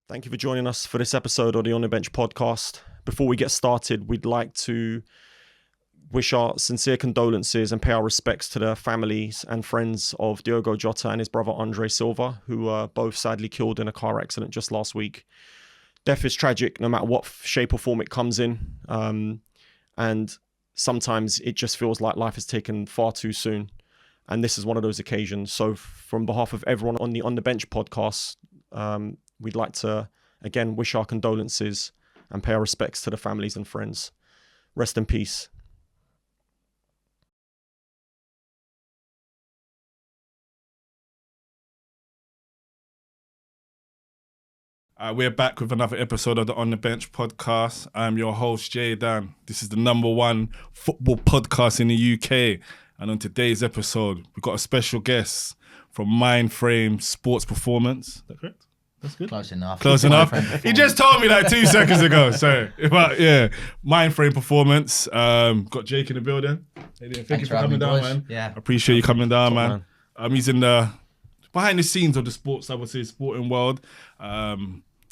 Thank you for joining us for this episode of the Onthebenchpodcast. Before we get started, we'd like to wish our sincere condolences and pay our respects to the families and friends of Diogo Jota and his brother Andre Silva, who were both sadly killed in a car accident just last week. Death is tragic, no matter what shape or form it comes in. And sometimes it just feels like life has taken far too soon. And this is one of those occasions. So from behalf of everyone on the On The Bench podcast, we'd like to, again, wish our condolences and pay our respects to the families and friends. Rest in peace. We're back with another episode of the On The Bench podcast. I'm your host, Jay Dan. This is the #1 football podcast in the UK. And on today's episode, we've got a special guest from Mindframe Sports Performance. Is that correct? That's good. Close enough. Close enough. He just told me that 2 seconds ago. Sorry. But yeah, Mindframe Performance. Got Jake in the building. Thank you for coming down, man. Yeah. I appreciate you coming down, man. He's in the behind the scenes of the sports, I would say, sporting world.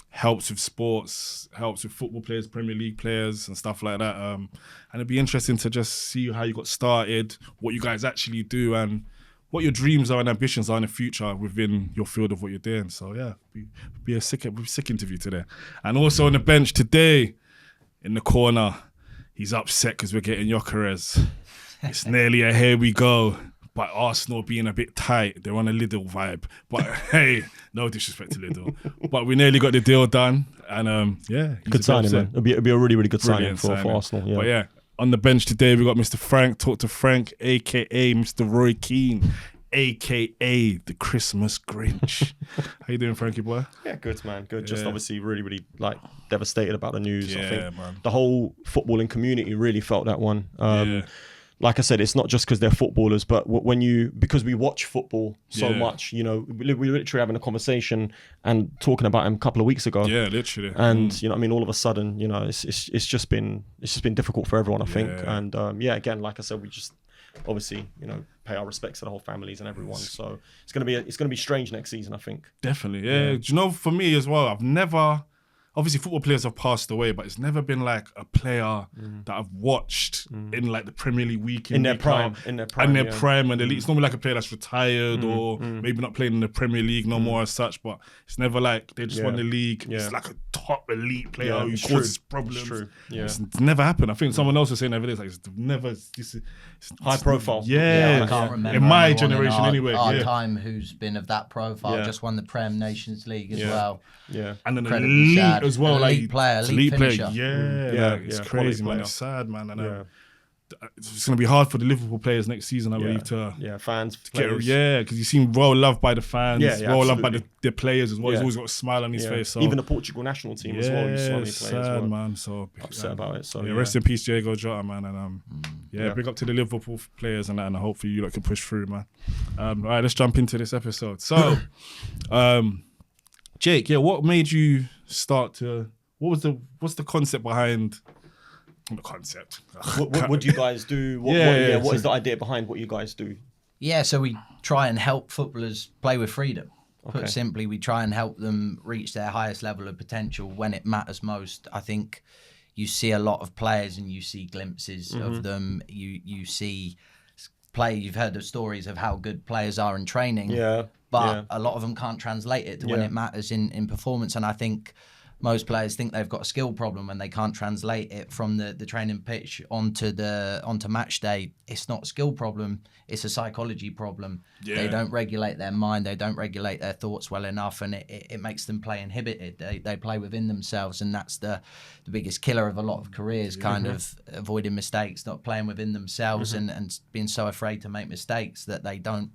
Helps with sports, helps with football players, Premier League players and stuff like that. And it'd be interesting to just see how you got started, what you guys actually do and what your dreams are and ambitions are in the future within your field of what you're doing. So yeah, be a sick interview today. And also on the bench today, in the corner, he's upset because we're getting Gyökeres. It's nearly a here we go. But Arsenal being a bit tight, they're on a Lidl vibe. But hey, no disrespect to Lidl. But we nearly got the deal done. And yeah. Good signing, man. It'll be a really, really good signing for Arsenal. Yeah. But yeah, on the bench today, we got Mr. Frank. Talk to Frank, a.k.a. Mr. Roy Keane, a.k.a. the Christmas Grinch. How you doing, Frankie boy? Yeah, good, man. Good. Just obviously really, really devastated about the news. Yeah, I think man. the whole footballing community really felt that one. Yeah. Like I said, it's not just because they're footballers, but because we watch football so much, we were literally having a conversation and talking about him a couple of weeks ago. Yeah, literally. And all of a sudden, it's just been difficult for everyone, I think. And again, like I said, we just obviously, pay our respects to the whole families and everyone. So it's gonna be strange next season, I think. Definitely, yeah. Do you know, for me as well, obviously football players have passed away, but it's never been like a player that I've watched in like the Premier League week in their prime, and the league. It's normally like a player that's retired or maybe not playing in the Premier League no more as such, but it's never like they just won the league. Yeah. It's like a top elite player who causes problems. It's true. Yeah. It's never happened. I think someone else was saying the other day, it's high profile. Yeah. I can't remember in my generation anyway. Our time who's been of that profile, just won the Prem Nations League as well. Yeah. And then elite sad. As well, elite player, elite finisher. It's crazy, man. It's sad, man. And it's going to be hard for the Liverpool players next season, I believe, fans, to get, because you seem well loved by the fans, well loved by the players as well. He's always got a smile on his face. So. Even the Portugal national team as well. You saw many players sad, man. So upset about it. So rest in peace, Diogo Jota, man. And big up to the Liverpool players and that, and hopefully you can push through, man. All right, let's jump into this episode. So, Jake, what made you start to? What's the concept behind? The concept. What do you guys do? What is the idea behind what you guys do? Yeah, so we try and help footballers play with freedom. Put simply, we try and help them reach their highest level of potential when it matters most. I think you see a lot of players and you see glimpses of them. You see you've heard the stories of how good players are in training. But a lot of them can't translate it to when it matters in performance. And I think most players think they've got a skill problem and they can't translate it from the training pitch onto match day. It's not a skill problem, it's a psychology problem. They don't regulate their mind, they don't regulate their thoughts well enough, and it makes them play inhibited. They play within themselves, and that's the biggest killer of a lot of careers, kind of avoiding mistakes, not playing within themselves and being so afraid to make mistakes that they don't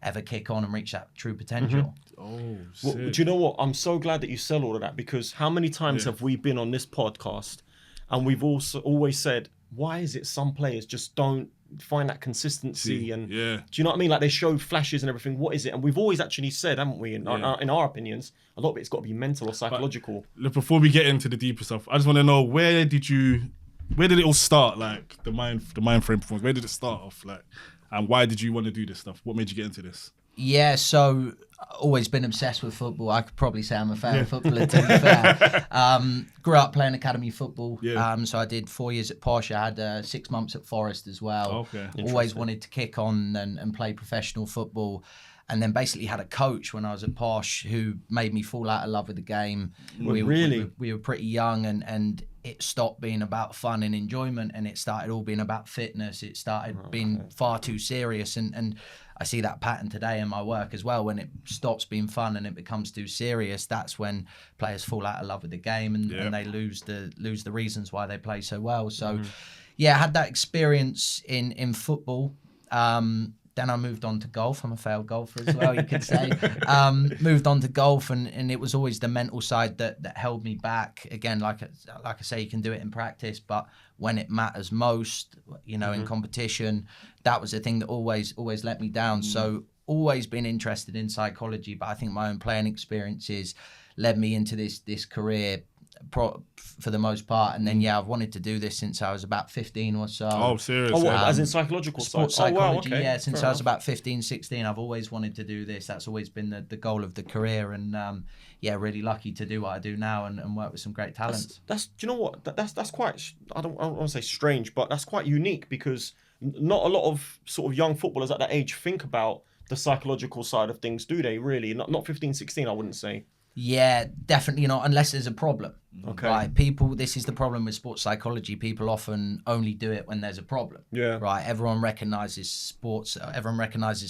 ever kick on and reach that true potential. Well, do you know what? I'm so glad that you said all of that, because how many times have we been on this podcast and we've also always said, why is it some players just don't find that consistency? And do you know what I mean? Like, they show flashes and everything. What is it? And we've always actually said, haven't we, in our opinions, a lot of it's got to be mental or psychological. But before we get into the deeper stuff, I just want to know, where did it all start? Like the mind frame performance. Where did it start off? Like, and why did you want to do this stuff? What made you get into this? Yeah, so always been obsessed with football. I could probably say I'm a fair footballer, to be fair. Grew up playing academy football. Yeah. So I did 4 years at Posh. I had 6 months at Forest as well. Okay. Always wanted to kick on and play professional football. And then basically had a coach when I was at Posh who made me fall out of love with the game. We were pretty young, and it stopped being about fun and enjoyment, and it started all being about fitness. It started being far too serious, and I see that pattern today in my work as well. When it stops being fun and it becomes too serious, that's when players fall out of love with the game, and they lose the reasons why they play so well. So, I had that experience in football. Then I moved on to golf. I'm a failed golfer as well, you could say. Moved on to golf, and it was always the mental side that held me back. Again, like I say, you can do it in practice, but when it matters most, in competition, that was the thing that always let me down. So always been interested in psychology, but I think my own playing experiences led me into this career for the most part. And then I've wanted to do this since I was about 15 or so. Oh, serious? Oh, what, as in psychological sports side? psychology. Oh, wow, okay. Since I was about 15, 16, I've always wanted to do this. That's always been the goal of the career, and really lucky to do what I do now and work with some great talents. That's do you know what? That's quite, I don't want to say strange, but that's quite unique, because not a lot of sort of young footballers at that age think about the psychological side of things, do they? Really, not 15, 16, I wouldn't say. Yeah, definitely not, unless there's a problem. Okay. Right, this is the problem with sports psychology. People often only do it when there's a problem. Yeah. Right, everyone recognizes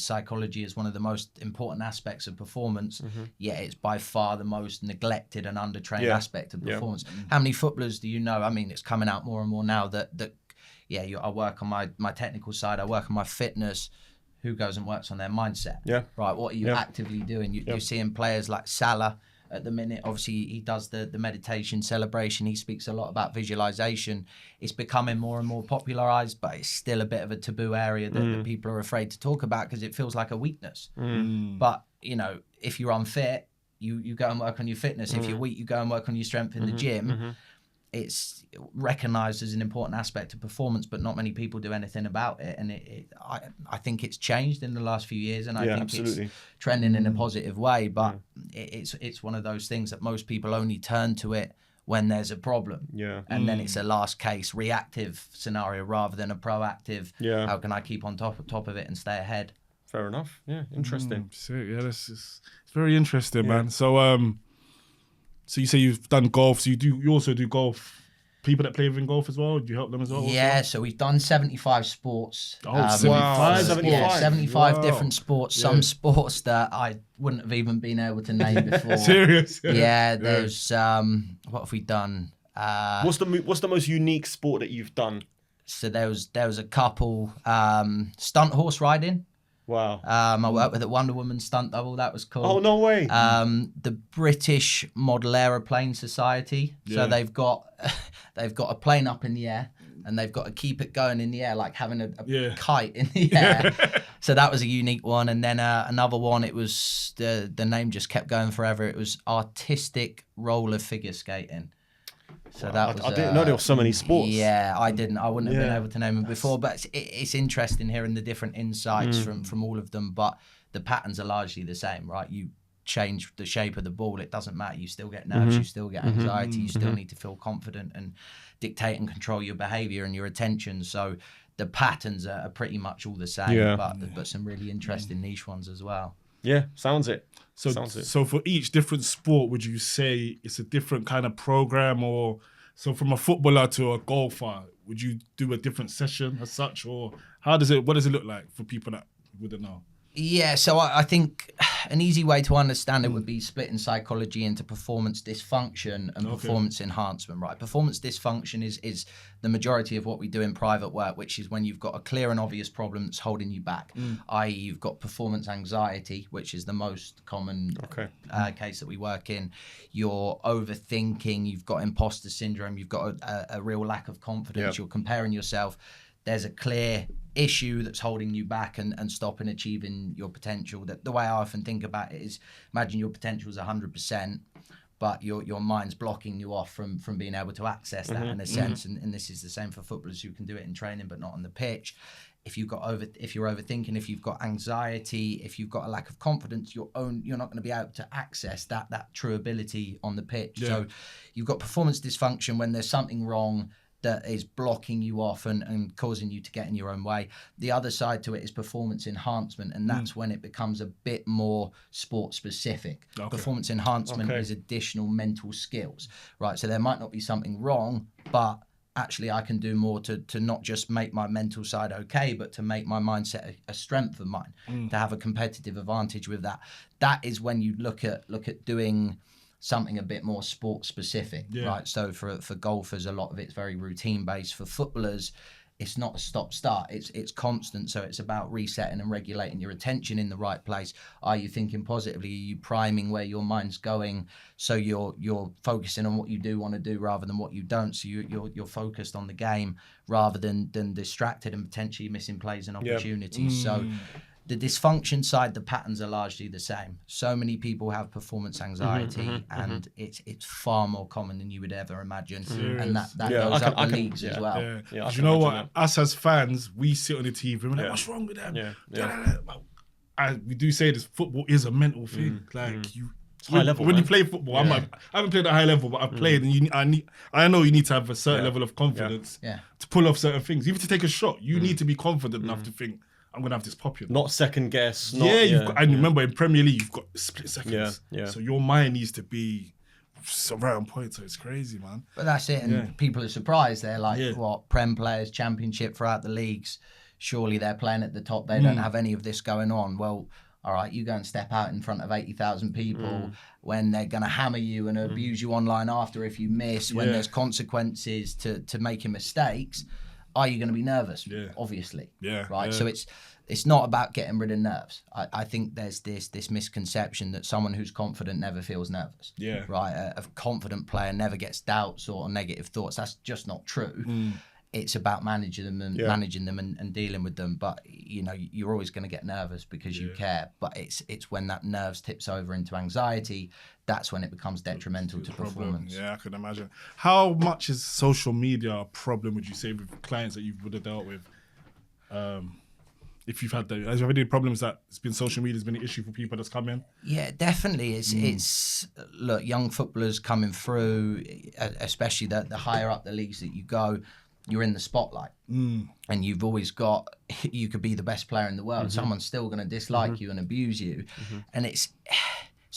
psychology as one of the most important aspects of performance, yet it's by far the most neglected and undertrained aspect of performance. How many footballers do you know? I mean, it's coming out more and more now that I work on my technical side, I work on my fitness. Who goes and works on their mindset? Yeah. Right, what are you actively doing? You're seeing players like Salah at the minute. Obviously, he does the meditation celebration. He speaks a lot about visualization. It's becoming more and more popularized, but it's still a bit of a taboo area that people are afraid to talk about because it feels like a weakness. But, if you're unfit, you go and work on your fitness. If you're weak, you go and work on your strength in the gym. It's recognized as an important aspect of performance, but not many people do anything about it. And I think it's changed in the last few years, and I think it's trending in a positive way. But it's one of those things that most people only turn to it when there's a problem. Yeah. And then it's a last case reactive scenario rather than a proactive. Yeah. How can I keep on top of it and stay ahead? Fair enough. Yeah. Interesting. It's very interesting, man. So you say you've done golf. So you also do golf. People that play within golf as well. Do you help them as well? Yeah. So we've done 75 sports. 75. 75 different sports. Some sports that I wouldn't have even been able to name before. Serious? Yeah. There's what have we done? What's the most unique sport that you've done? So there was a couple. Stunt horse riding. Wow. I worked with a Wonder Woman stunt double. That was cool. Oh, no way. The British Model Aeroplane Society. Yeah. So they've got a plane up in the air, and they've got to keep it going in the air, like having a kite in the air. So that was a unique one. And then another one, it was the name just kept going forever. It was artistic roller figure skating. So that was, I didn't know there were so many sports. Yeah, I didn't. I wouldn't have been able to name them before. But it's interesting hearing the different insights from all of them. But the patterns are largely the same, right? You change the shape of the ball, it doesn't matter. You still get nerves, you still get anxiety, you still need to feel confident and dictate and control your behaviour and your attention. So the patterns are pretty much all the same, but some really interesting niche ones as well. Yeah, sounds it. So for each different sport, would you say it's a different kind of program? Or so from a footballer to a golfer, would you do a different session as such? Or what does it look like for people that wouldn't know? Yeah, so I think an easy way to understand it would be splitting psychology into performance dysfunction and performance enhancement, right? Performance dysfunction is the majority of what we do in private work, which is when you've got a clear and obvious problem that's holding you back, i.e. you've got performance anxiety, which is the most common case that we work in. You're overthinking, you've got imposter syndrome, you've got a real lack of confidence, you're comparing yourself. There's a clear issue that's holding you back and stopping achieving your potential. That the way I often think about it is, imagine your potential is 100%, but your mind's blocking you off from being able to access that in a sense. And this is the same for footballers who can do it in training but not on the pitch. if you're overthinking, if you've got anxiety, if you've got a lack of confidence, you're not going to be able to access that true ability on the pitch. Yeah. So you've got performance dysfunction when there's something wrong that is blocking you off and causing you to get in your own way. The other side to it is performance enhancement, and that's when it becomes a bit more sport specific. Okay. Performance enhancement is additional mental skills, right? So there might not be something wrong, but actually I can do more to not just make my mental side okay, but to make my mindset a strength of mine, to have a competitive advantage with that. That is when you look at doing something a bit more sport specific, right? So for golfers, a lot of it's very routine based. For footballers, it's not a stop-start. It's constant. So it's about resetting and regulating your attention in the right place. Are you thinking positively? Are you priming where your mind's going? So you're focusing on what you do want to do rather than what you don't. So you're focused on the game rather than distracted and potentially missing plays and opportunities. So the dysfunction side, the patterns are largely the same. So many people have performance anxiety, and it's far more common than you would ever imagine. And that goes up the leagues as well. Yeah, you know what? Us as fans, we sit on the TV and we're like, what's wrong with them? We do say this, football is a mental thing. High level, when you play football, I haven't played at high level, but I've played, and I know you need to have a certain level of confidence to pull off certain things. Even to take a shot, you need to be confident enough to think, I'm going to have this popular. Not second guess. And remember, in Premier League, you've got split seconds. So your mind needs to be right on point. So it's crazy, man. But that's it. And people are surprised. They're like, what, Prem players, Championship throughout the leagues, surely they're playing at the top. They don't have any of this going on. Well, all right, you go and step out in front of 80,000 people when they're going to hammer you and abuse you online after if you miss, when there's consequences to making mistakes. Are you going to be nervous? Obviously. Right. So it's not about getting rid of nerves. I think there's this misconception that someone who's confident never feels nervous. Right. A confident player never gets doubts or negative thoughts. That's just not true. It's about managing them and dealing with them. But you're always going to get nervous because you care. But it's when that nerves tips over into anxiety, that's when it becomes detrimental to performance. Yeah, I can imagine. How much is social media a problem, would you say, with clients that you would have dealt with? If you've had that, has there been any problems that it's been social media has been an issue for people that's come in? Yeah, definitely. It's look, young footballers coming through, especially the higher up the leagues that you go, you're in the spotlight, and you've always you could be the best player in the world. Someone's still going to dislike you and abuse you, and it's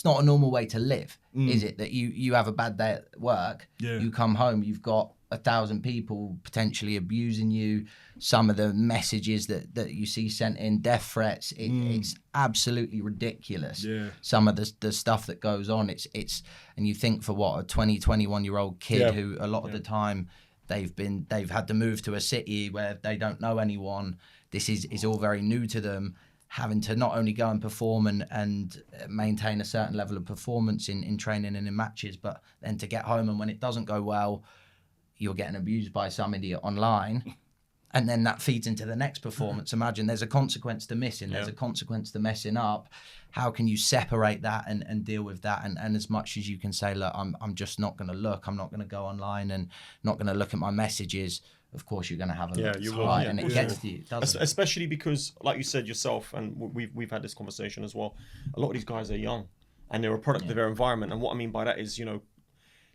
not a normal way to live, is it? That you have a bad day at work, you come home, you've got 1,000 people potentially abusing you. Some of the messages that you see sent in, death threats, it's absolutely ridiculous. Some of the stuff that goes on, it's and you think for what, a 21-year-old kid who a lot of the time they've had to move to a city where they don't know anyone. This is all very new to them, having to not only go and perform and maintain a certain level of performance in training and in matches, but then to get home and when it doesn't go well, you're getting abused by some idiot online. And then that feeds into the next performance. Imagine there's a consequence to missing, there's a consequence to messing up. How can you separate that and deal with that? And as much as you can say, look, I'm just not going to look, I'm not going to go online and not going to look at my messages. Of course, you're going to have a look, you will, right? And it gets to you, doesn't it? Especially because, like you said yourself, and we've had this conversation as well, a lot of these guys are young and they're a product of their environment. And what I mean by that is,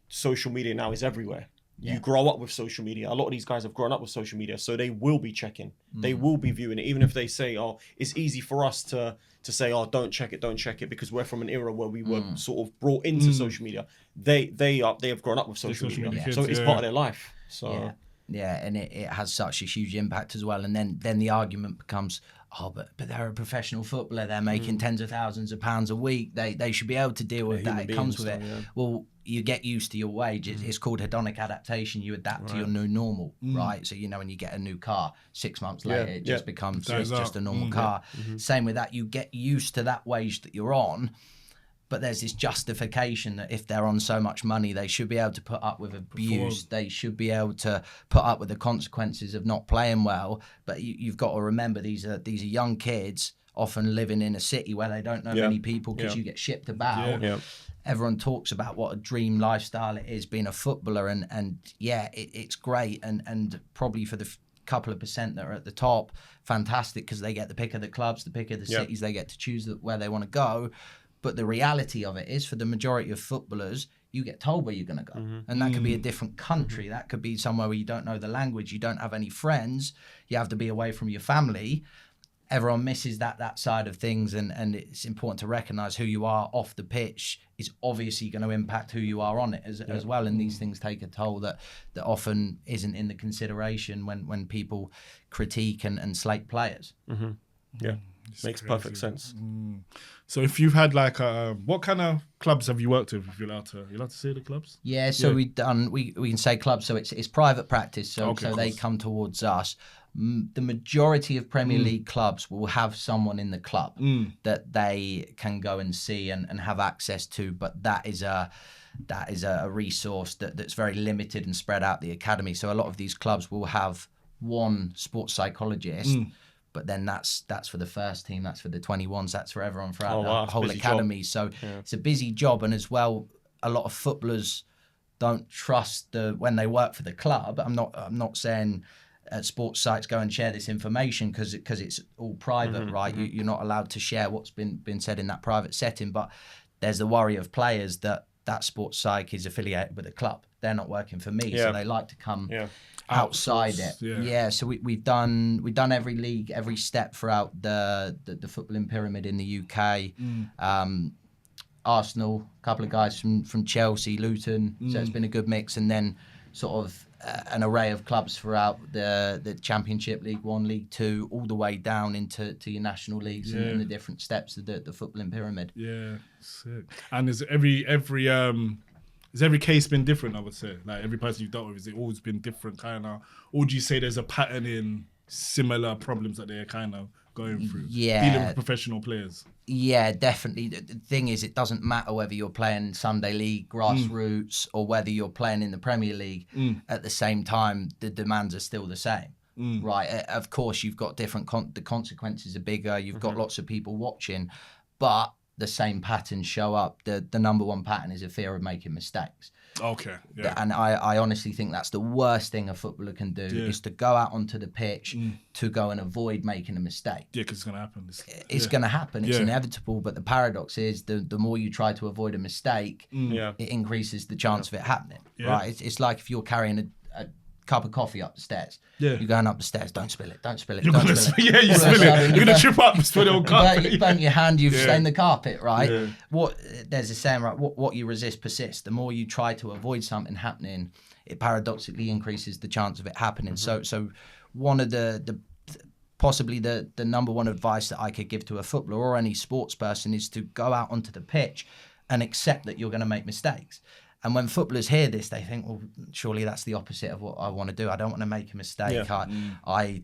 social media now is everywhere. You grow up with social media. A lot of these guys have grown up with social media, so they will be checking. They will be viewing it, even if they say, "Oh, it's easy for us to say, oh, don't check it," because we're from an era where we were sort of brought into social media. They have grown up with social media, so it's part of their life. So and it has such a huge impact as well. And then the argument becomes, oh, but they're a professional footballer. They're making tens of thousands of pounds a week. They should be able to deal with that. It comes with it. Well, you get used to your wage. It's called hedonic adaptation. You adapt to your new normal, right? So, when you get a new car, 6 months later, it just becomes just a normal car. Same with that. You get used to that wage that you're on. But there's this justification that if they're on so much money, they should be able to put up with abuse. They should be able to put up with the consequences of not playing well. But you've got to remember, these are young kids, often living in a city where they don't know many people because you get shipped about. Everyone talks about what a dream lifestyle it is being a footballer, and it's great, and probably for the couple of percent that are at the top, fantastic, because they get the pick of the clubs, the pick of the cities, they get to choose where they want to go. But the reality of it is, for the majority of footballers, you get told where you're going to go. And that could be a different country. That could be somewhere where you don't know the language, you don't have any friends, you have to be away from your family. Everyone misses that side of things, and it's important to recognise who you are off the pitch is obviously going to impact who you are on it as well. And these things take a toll that often isn't in the consideration when people critique and slate players. Yeah, makes perfect sense. So if you've had like, what kind of clubs have you worked with? If you're allowed to say the clubs? Yeah, so we can say clubs. So it's private practice. So they come towards us. The majority of Premier League clubs will have someone in the club that they can go and see and have access to, but that is a resource that's very limited and spread out the academy. So a lot of these clubs will have one sports psychologist, but then that's for the first team, that's for the 21s, that's for everyone throughout the whole academy. Job. So it's a busy job, and as well, a lot of footballers don't trust when they work for the club. I'm not saying sports sites go and share this information because it's all private, right? You're not allowed to share what's been said in that private setting, but there's the worry of players that sports psych is affiliated with a club. They're not working for me, so they like to come outside it. So we've done every league, every step throughout the footballing pyramid in the UK. Arsenal, a couple of guys from Chelsea, Luton, so it's been a good mix, and then sort of an array of clubs throughout the Championship, League One, League Two, all the way down into your national leagues and the different steps of the footballing pyramid. Yeah, sick. And is every case been different? I would say, like every person you've dealt with, has it always been different kind of, or do you say there's a pattern in similar problems that they're kind of going through? Dealing with professional players. Yeah, definitely. The thing is, it doesn't matter whether you're playing Sunday League, grassroots, or whether you're playing in the Premier League. At the same time, the demands are still the same, right? Of course, you've got different, the consequences are bigger, you've got lots of people watching, but the same patterns show up. The number one pattern is a fear of making mistakes. Okay. Yeah. And I honestly think that's the worst thing a footballer can do is to go out onto the pitch to go and avoid making a mistake. Yeah, because it's going to happen. It's going to happen. It's inevitable. But the paradox is the more you try to avoid a mistake, it increases the chance of it happening. Yeah. Right? It's like if you're carrying a cup of coffee up the stairs. Yeah. You're going up the stairs. Don't spill it. Don't spill it. You're going to spill it. You spill it. You're going to trip up and spill it on carpet. You burnt your hand. You've stained the carpet, right? Yeah. There's a saying, right? What you resist persists. The more you try to avoid something happening, it paradoxically increases the chance of it happening. So one of the possibly the number one advice that I could give to a footballer or any sports person is to go out onto the pitch and accept that you're going to make mistakes. And when footballers hear this, they think, well, surely that's the opposite of what I want to do. I don't want to make a mistake. Yeah. I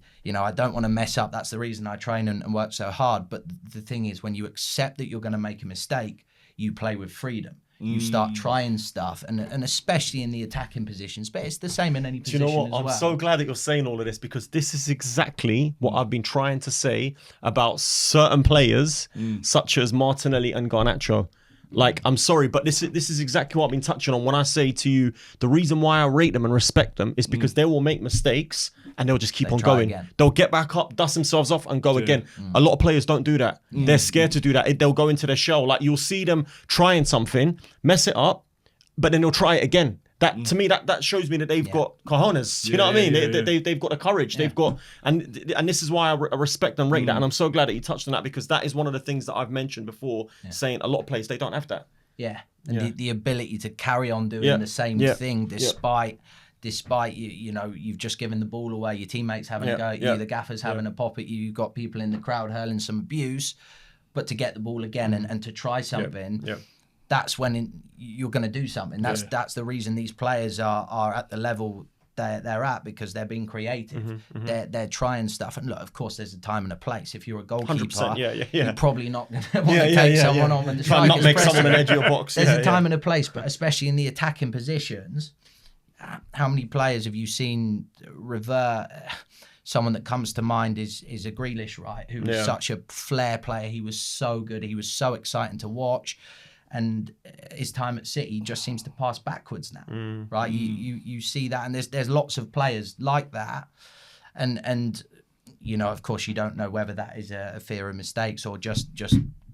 don't want to mess up. That's the reason I train and work so hard. But the thing is, when you accept that you're going to make a mistake, you play with freedom. You start trying stuff, and especially in the attacking positions. But it's the same in any position. Do you know what? I'm so glad that you're saying all of this, because this is exactly what I've been trying to say about certain players, such as Martinelli and Garnacho. Like, I'm sorry, but this is exactly what I've been touching on when I say to you, the reason why I rate them and respect them is because they will make mistakes and they'll just keep on going. Again. They'll get back up, dust themselves off and go again. A lot of players don't do that. They're scared to do that. They'll go into their shell. Like, you'll see them trying something, mess it up, but then they'll try it again. That to me, that shows me that they've got cojones. You know what I mean? They've got the courage. They've got, and this is why I respect and rate that. And I'm so glad that you touched on that, because that is one of the things that I've mentioned before, saying a lot of players, they don't have that. Yeah, and the ability to carry on doing the same thing despite you've just given the ball away, your teammates having a go at you, the gaffer's having a pop at you, you've got people in the crowd hurling some abuse, but to get the ball again and to try something. That's when you're going to do something. That's the reason these players are at the level they're at, because they're being creative. They're trying stuff. And look, of course, there's a time and a place. If you're a goalkeeper, you're probably not going to want to take someone on when the striker's not make someone an edge of your box. There's a time and a place, but especially in the attacking positions, how many players have you seen revert? Someone that comes to mind is a Grealish, right? Who was such a flair player. He was so good. He was so exciting to watch. And his time at City just seems to pass backwards now, right? You see that, and there's lots of players like that. And you know, of course, you don't know whether that is a fear of mistakes or just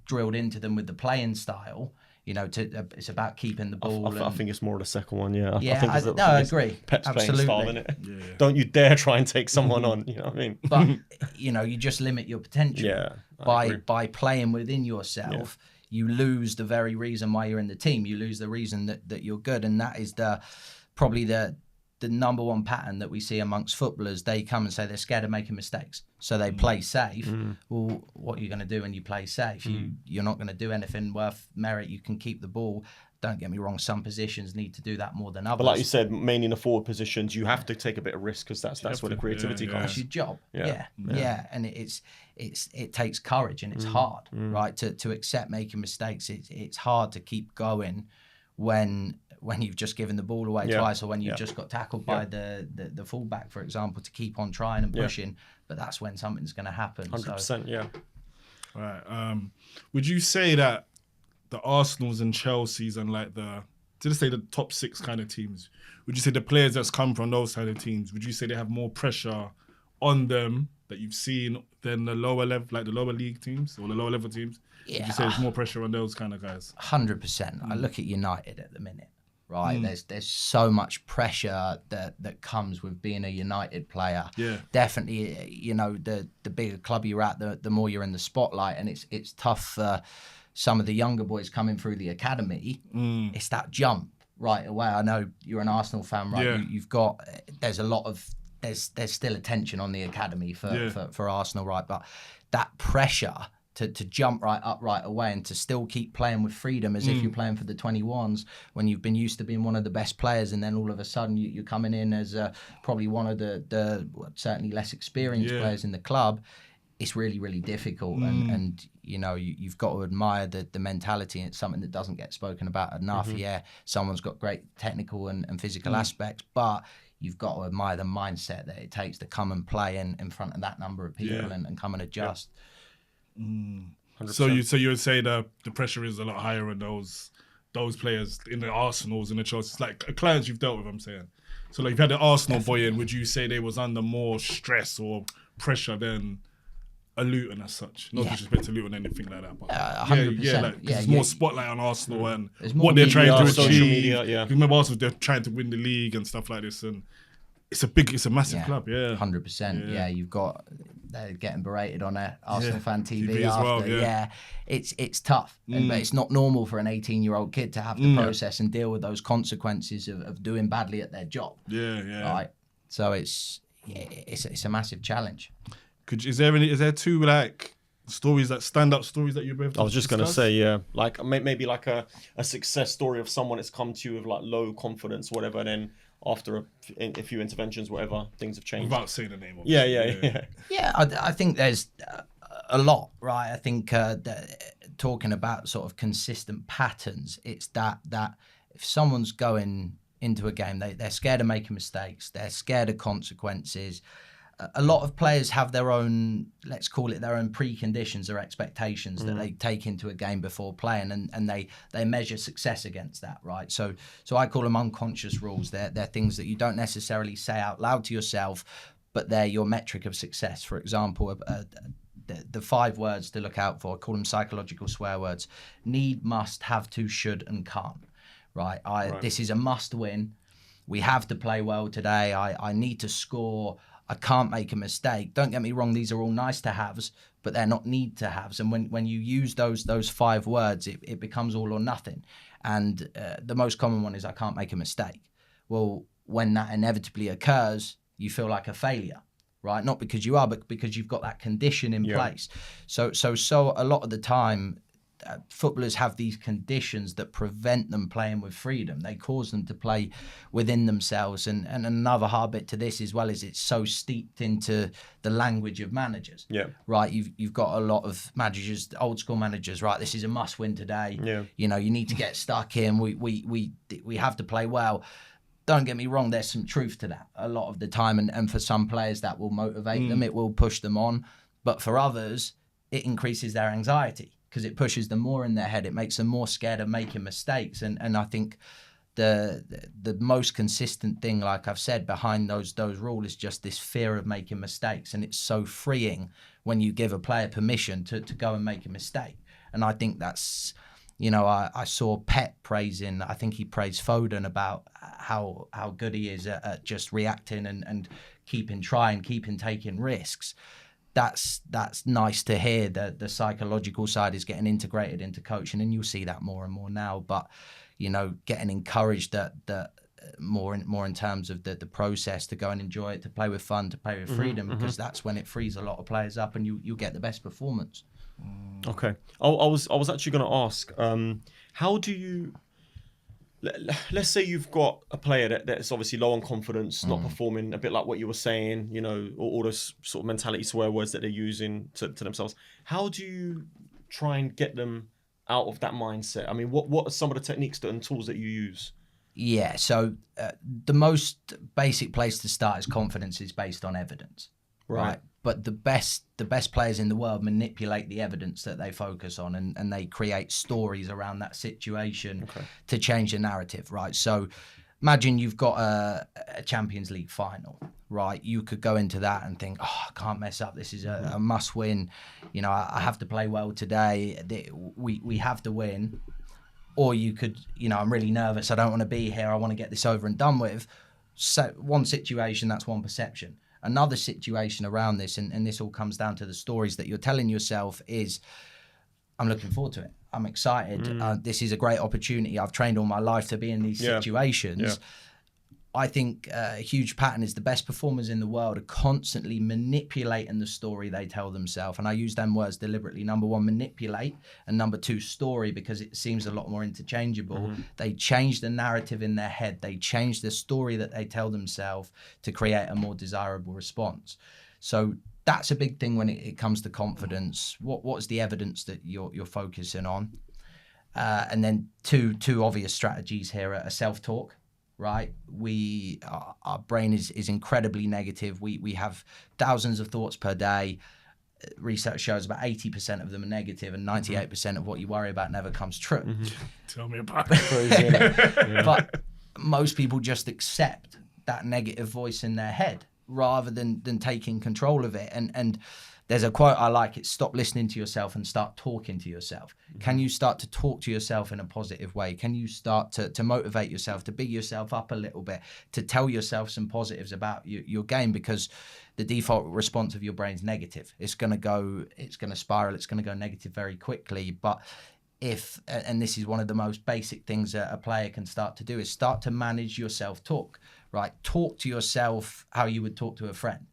drilled into them with the playing style. You know, it's about keeping the ball. I think it's more the second one. Yeah. I agree. Pep's Absolutely. playing style, isn't it? Yeah. Don't you dare try and take someone on. You know what I mean? But you know, you just limit your potential. Yeah. By playing within yourself. Yeah. You lose the very reason why you're in the team. You lose the reason that you're good, and that is probably the number one pattern that we see amongst footballers. They come and say they're scared of making mistakes, so they play safe. Well, what are you going to do when you play safe? You're not going to do anything worth merit. You can keep the ball. Don't get me wrong, some positions need to do that more than others. But like you said, mainly in the forward positions, you have to take a bit of risk because that's where the creativity comes. That's your job. Yeah. And it takes courage and it's hard, right? To accept making mistakes. It's hard to keep going when you've just given the ball away twice, or when you've just got tackled by the fullback, for example, to keep on trying and pushing. But that's when something's going to happen. 100%, yeah. Right. Would you say that the Arsenals and Chelseas and like the top 6 kind of teams, would you say the players that's come from those kind of teams, would you say they have more pressure on them that you've seen than the lower level, like the lower league teams or the lower level teams? Yeah. Would you say there's more pressure on those kind of guys? 100%. I look at United at the minute, right? There's so much pressure that comes with being a United player. Yeah. Definitely, you know, the bigger club you're at, the more you're in the spotlight, and it's tough for some of the younger boys coming through the academy. It's that jump right away. I know you're an Arsenal fan, right? Yeah. You've got, there's a lot of, there's still attention on the academy for Arsenal, right? But that pressure to jump right up right away and to still keep playing with freedom as if you're playing for the 21s when you've been used to being one of the best players, and then all of a sudden you're coming in as probably one of the certainly less experienced players in the club. It's really, really difficult. And you know, you've got to admire the mentality, and it's something that doesn't get spoken about enough. Yeah, someone's got great technical and physical aspects, but you've got to admire the mindset that it takes to come and play in front of that number of people and come and adjust. So you would say the pressure is a lot higher on those players in the Arsenals and the Chelseas, like clients you've dealt with, I'm saying. So like you've had the Arsenal boy in, would you say they was under more stress or pressure than a Luton as such? No disrespect to Luton or anything like that, but 100%. There's more spotlight on Arsenal and what they're trying to achieve. Social media, Remember Arsenal, they're trying to win the league and stuff like this, and it's a massive club. 100%. Yeah, you've got, they're getting berated on Arsenal fan TV after. Well, it's tough, but it's not normal for an 18-year-old kid to have to process and deal with those consequences of doing badly at their job. Right. So it's a massive challenge. Is there two like stories, that stand-up stories that you're both? I was just gonna say, like maybe like a success story of someone that's come to you with like low confidence, whatever, and then after a few interventions, whatever, things have changed. Without saying the name. Yeah, I think there's a lot, right? I think talking about sort of consistent patterns, it's that if someone's going into a game, they're scared of making mistakes, they're scared of consequences. A lot of players have their own, let's call it their own preconditions or expectations that they take into a game before playing, and they measure success against that, right? So I call them unconscious rules. They're things that you don't necessarily say out loud to yourself, but they're your metric of success. For example, the 5 words to look out for, I call them psychological swear words: need, must, have to, should, and can't, right? This is a must win. We have to play well today. I need to score. I can't make a mistake. Don't get me wrong, these are all nice to haves, but they're not need to haves. And when you use those 5 words, it becomes all or nothing. And the most common one is I can't make a mistake. Well, when that inevitably occurs, you feel like a failure, right? Not because you are, but because you've got that condition in place. So a lot of the time, footballers have these conditions that prevent them playing with freedom. They cause them to play within themselves. And another hard bit to this as well is it's so steeped into the language of managers. Yeah. Right. You've got a lot of managers, old school managers, right? This is a must win today. Yeah. You know, you need to get stuck in. We have to play well. Don't get me wrong, there's some truth to that a lot of the time. And for some players that will motivate them, it will push them on. But for others, it increases their anxiety, because it pushes them more in their head. It makes them more scared of making mistakes. And I think the most consistent thing, like I've said, behind those rules is just this fear of making mistakes. And it's so freeing when you give a player permission to go and make a mistake. And I think that's, I saw Pep praising, I think he praised Foden about how good he is at just reacting and keeping taking risks. That's nice to hear that the psychological side is getting integrated into coaching, and you'll see that more and more now. But getting encouraged that more in terms of the process, to go and enjoy it, to play with fun, to play with freedom, because that's when it frees a lot of players up, and you'll get the best performance. Okay, I was actually going to ask, how do you? Let's say you've got a player that's obviously low on confidence, not performing, a bit like what you were saying, all those sort of mentality swear words that they're using to themselves. How do you try and get them out of that mindset? I mean, what are some of the techniques and tools that you use? Yeah, so the most basic place to start is confidence is based on evidence, right? But the best players in the world manipulate the evidence that they focus on, and they create stories around that situation to change the narrative, right? So imagine you've got a Champions League final, right? You could go into that and think, I can't mess up. This is a must win. I have to play well today. We have to win. Or you could, I'm really nervous. I don't want to be here. I want to get this over and done with. So one situation, that's one perception. Another situation around this, and this all comes down to the stories that you're telling yourself, is I'm looking forward to it. I'm excited. This is a great opportunity. I've trained all my life to be in these situations. Yeah. I think a huge pattern is the best performers in the world are constantly manipulating the story they tell themselves. And I use them words deliberately. Number one, manipulate. And number two, story, because it seems a lot more interchangeable. They change the narrative in their head. They change the story that they tell themselves to create a more desirable response. So that's a big thing when it comes to confidence. What is the evidence that you're focusing on? And then two obvious strategies here are self-talk. Right, our brain is incredibly negative. We have thousands of thoughts per day. Research shows about 80% of them are negative, and 98% of what you worry about never comes true. Tell me about it. But most people just accept that negative voice in their head rather than taking control of it. And there's a quote I like. It's stop listening to yourself and start talking to yourself. Can you start to talk to yourself in a positive way? Can you start to motivate yourself, to big yourself up a little bit, to tell yourself some positives about your game? Because the default response of your brain's negative. It's going to spiral. It's going to go negative very quickly. But and this is one of the most basic things that a player can start to do, is start to manage your self-talk, right? Talk to yourself how you would talk to a friend.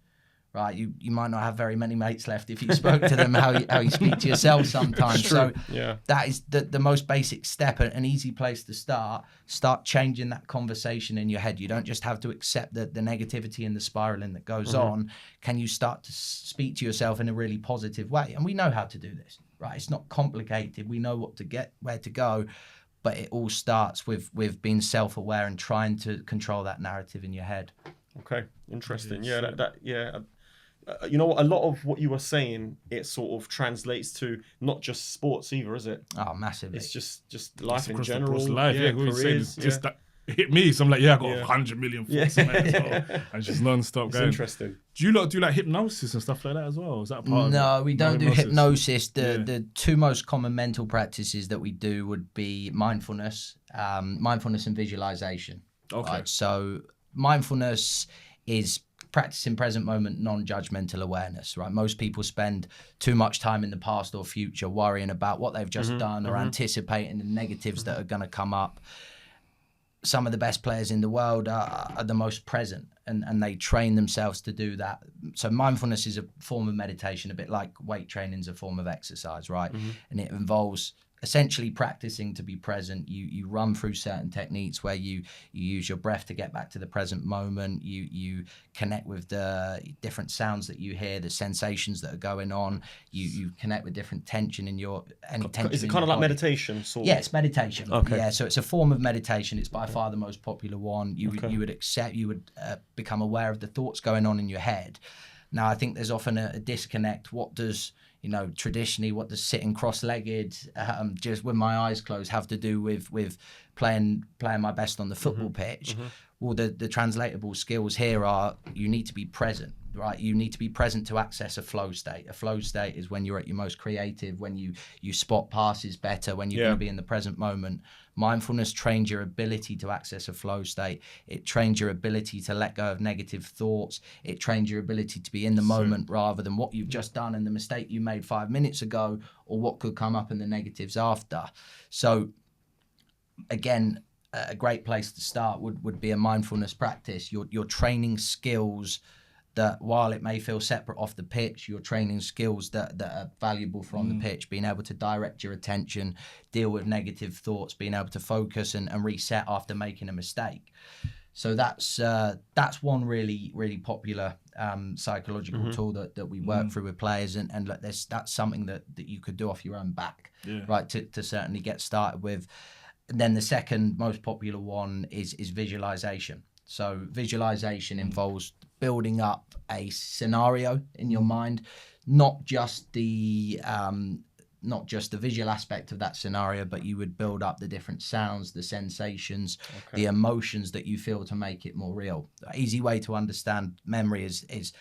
Right, you might not have very many mates left if you spoke to them how you speak to yourself sometimes. So that is the most basic step, an easy place to start. Start changing that conversation in your head. You don't just have to accept the negativity and the spiraling that goes on. Can you start to speak to yourself in a really positive way? And we know how to do this, right? It's not complicated. We know where to go. But it all starts with being self-aware and trying to control that narrative in your head. Okay, interesting. You know what? A lot of what you were saying, it sort of translates to not just sports either, is it? Oh, massively. It's just life in general. Life, careers, just that hit me. So I'm like, I got 100 million thoughts in it as well, and just non-stop going. Interesting. Do you do like hypnosis and stuff like that as well? Is that a part of it? No, we don't do hypnosis. The two most common mental practices that we do would be mindfulness and visualization. Okay. Right? So mindfulness is practicing present moment, non-judgmental awareness, right? Most people spend too much time in the past or future worrying about what they've just done or anticipating the negatives that are going to come up. Some of the best players in the world are the most present, and they train themselves to do that. So mindfulness is a form of meditation, a bit like weight training is a form of exercise, right? And it involves essentially practicing to be present. You run through certain techniques where you use your breath to get back to the present moment. You connect with the different sounds that you hear, the sensations that are going on. You connect with different tension in any tension. Is it kind of like meditation? Yeah, it's meditation. Okay. Yeah, so it's a form of meditation. It's by far the most popular one. You would become aware of the thoughts going on in your head. Now, I think there's often a disconnect. What does You know, traditionally, what does sitting cross-legged, just with my eyes closed, have to do with playing my best on the football pitch? Well, the translatable skills here are you need to be present, right? You need to be present to access a flow state. A flow state is when you're at your most creative, when you spot passes better, when you're going to be in the present moment. Mindfulness trains your ability to access a flow state. It trains your ability to let go of negative thoughts. It trains your ability to be in the moment rather than what you've just done and the mistake you made 5 minutes ago, or what could come up in the negatives after. So again, a great place to start would be a mindfulness practice. You're training skills that, while it may feel separate off the pitch, you're training skills that are valuable for on the pitch, being able to direct your attention, deal with negative thoughts, being able to focus and reset after making a mistake. So that's one really popular psychological tool that we work through with players, and look, that's something that you could do off your own back, right? To certainly get started with. And then the second most popular one is visualization. So visualization involves building up a scenario in your mind, not just the visual aspect of that scenario, but you would build up the different sounds, the sensations, the emotions that you feel to make it more real. An easy way to understand memory is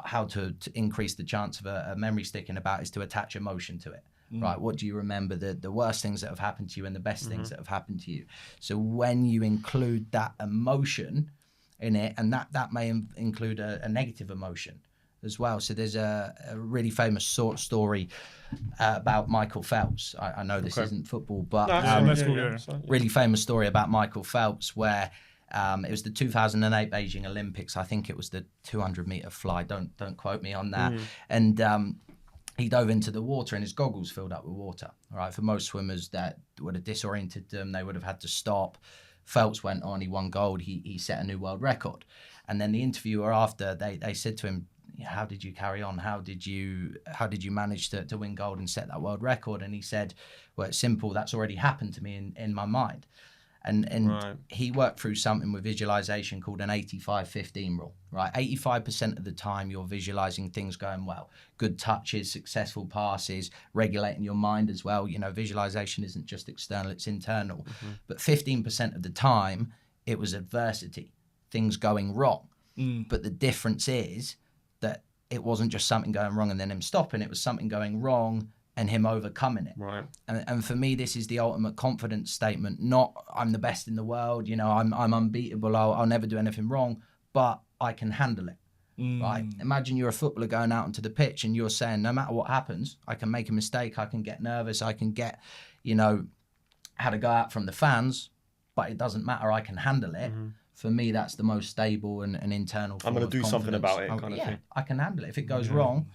how to increase the chance of a memory sticking about is to attach emotion to it. Right, what do you remember? The worst things that have happened to you and the best things that have happened to you. So when you include that emotion in it, and that may include a negative emotion as well. So there's a really famous story about Michael Phelps. I know this isn't football, but really famous story about Michael Phelps where it was the 2008 Beijing Olympics. I think it was the 200-meter fly. Don't quote me on that. And he dove into the water and his goggles filled up with water. All right, for most swimmers, that would have disoriented them. They would have had to stop. Phelps went on, he won gold. He set a new world record. And then the interviewer after, they said to him, how did you carry on? How did you manage to win gold and set that world record? And he said, well, it's simple. That's already happened to me in my mind. And he worked through something with visualization called an 85-15 rule, right? 85% of the time you're visualizing things going well, good touches, successful passes, regulating your mind as well. You know, visualization isn't just external, it's internal. But 15% of the time it was adversity, things going wrong. But the difference is that it wasn't just something going wrong and then him stopping, it was something going wrong and him overcoming it. Right. And for me, this is the ultimate confidence statement. Not I'm the best in the world, you know, I'm unbeatable, I'll never do anything wrong, but I can handle it. Right? Imagine you're a footballer going out onto the pitch and you're saying, no matter what happens, I can make a mistake, I can get nervous, I can get, you know, how to go out from the fans, but it doesn't matter, I can handle it. For me, that's the most stable and internal form I'm going to do confidence. something about it, kind of thing. I can handle it. If it goes wrong,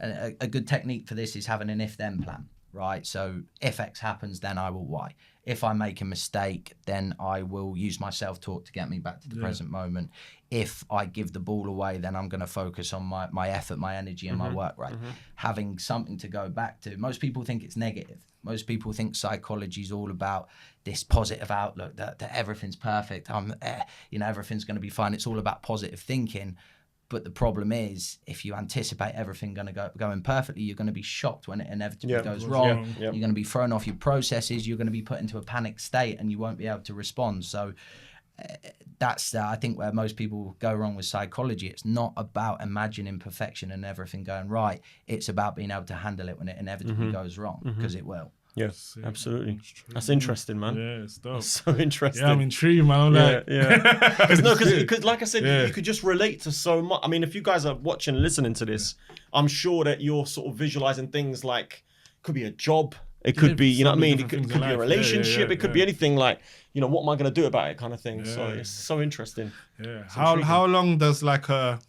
a good technique for this is having an if-then plan, right? So if X happens, then I will Y. If I make a mistake, then I will use my self-talk to get me back to the present moment. If I give the ball away, then I'm going to focus on my effort, my energy, and my work rate. Having something to go back to. Most people think it's negative. Most people think psychology is all about this positive outlook, that everything's perfect. You know, everything's going to be fine. It's all about positive thinking. But the problem is, if you anticipate everything going perfectly, you're going to be shocked when it inevitably goes wrong. You're going to be thrown off your processes. You're going to be put into a panic state, and you won't be able to respond. So that's I think where most people go wrong with psychology. It's not about imagining perfection and everything going right. It's about being able to handle it when it inevitably goes wrong, because it will. Yes, absolutely. That's interesting, man. Yeah, it's dope. That's so interesting. Yeah, I'm intrigued, man. I'm like, because like I said, you could just relate to so much. I mean, if you guys are watching and listening to this, I'm sure that you're sort of visualizing things like, could be a job, it could be, you know what I mean? It could be a relationship, it could be anything like, you know, what am I going to do about it kind of thing. Yeah. So it's so interesting. Yeah. How long does like a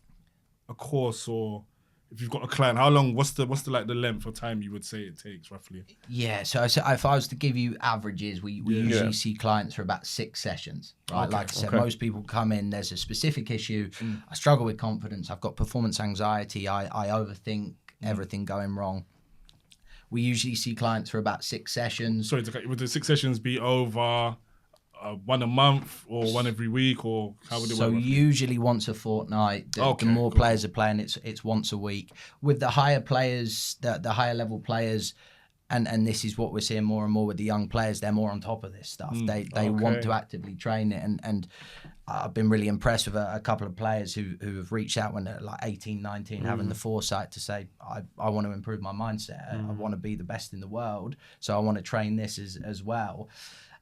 course, or if you've got a client, how long? What's the like the length of time you would say it takes roughly? Yeah, so if I was to give you averages, we usually see clients for about 6 sessions. Right, like I said, most people come in. There's a specific issue. I struggle with confidence. I've got performance anxiety. I overthink everything going wrong. We usually see clients for about 6 sessions. Sorry, would the 6 sessions be over one a month or one every week, or how would it work? So usually once a fortnight. The more cool. players are playing, it's once a week. With the higher players, the higher level players, and this is what we're seeing more and more with the young players, they're more on top of this stuff. They want to actively train it, and I've been really impressed with a couple of players who have reached out when they're like 18, 19, having the foresight to say, I want to improve my mindset. I want to be the best in the world, so I want to train this as well.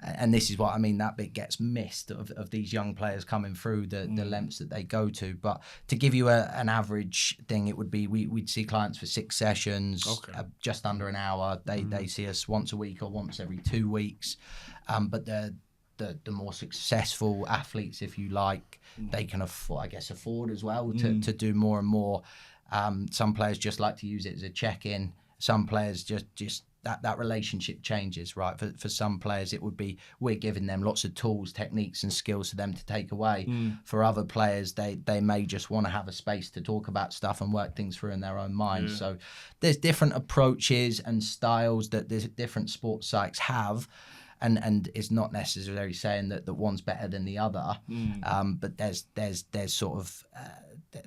And this is what I mean, that bit gets missed of these young players coming through the lengths that they go to. But to give you an average thing, it would be we'd see clients for 6 sessions, just under an hour. They see us once a week or once every 2 weeks. But the more successful athletes, if you like, they can afford as well to do more and more. Some players just like to use it as a check-in. Some players just that relationship changes, right? For some players, it would be we're giving them lots of tools, techniques, and skills for them to take away. For other players, they may just want to have a space to talk about stuff and work things through in their own mind. So there's different approaches and styles that there's different sports psychs have. And it's not necessarily saying that one's better than the other, but there's sort of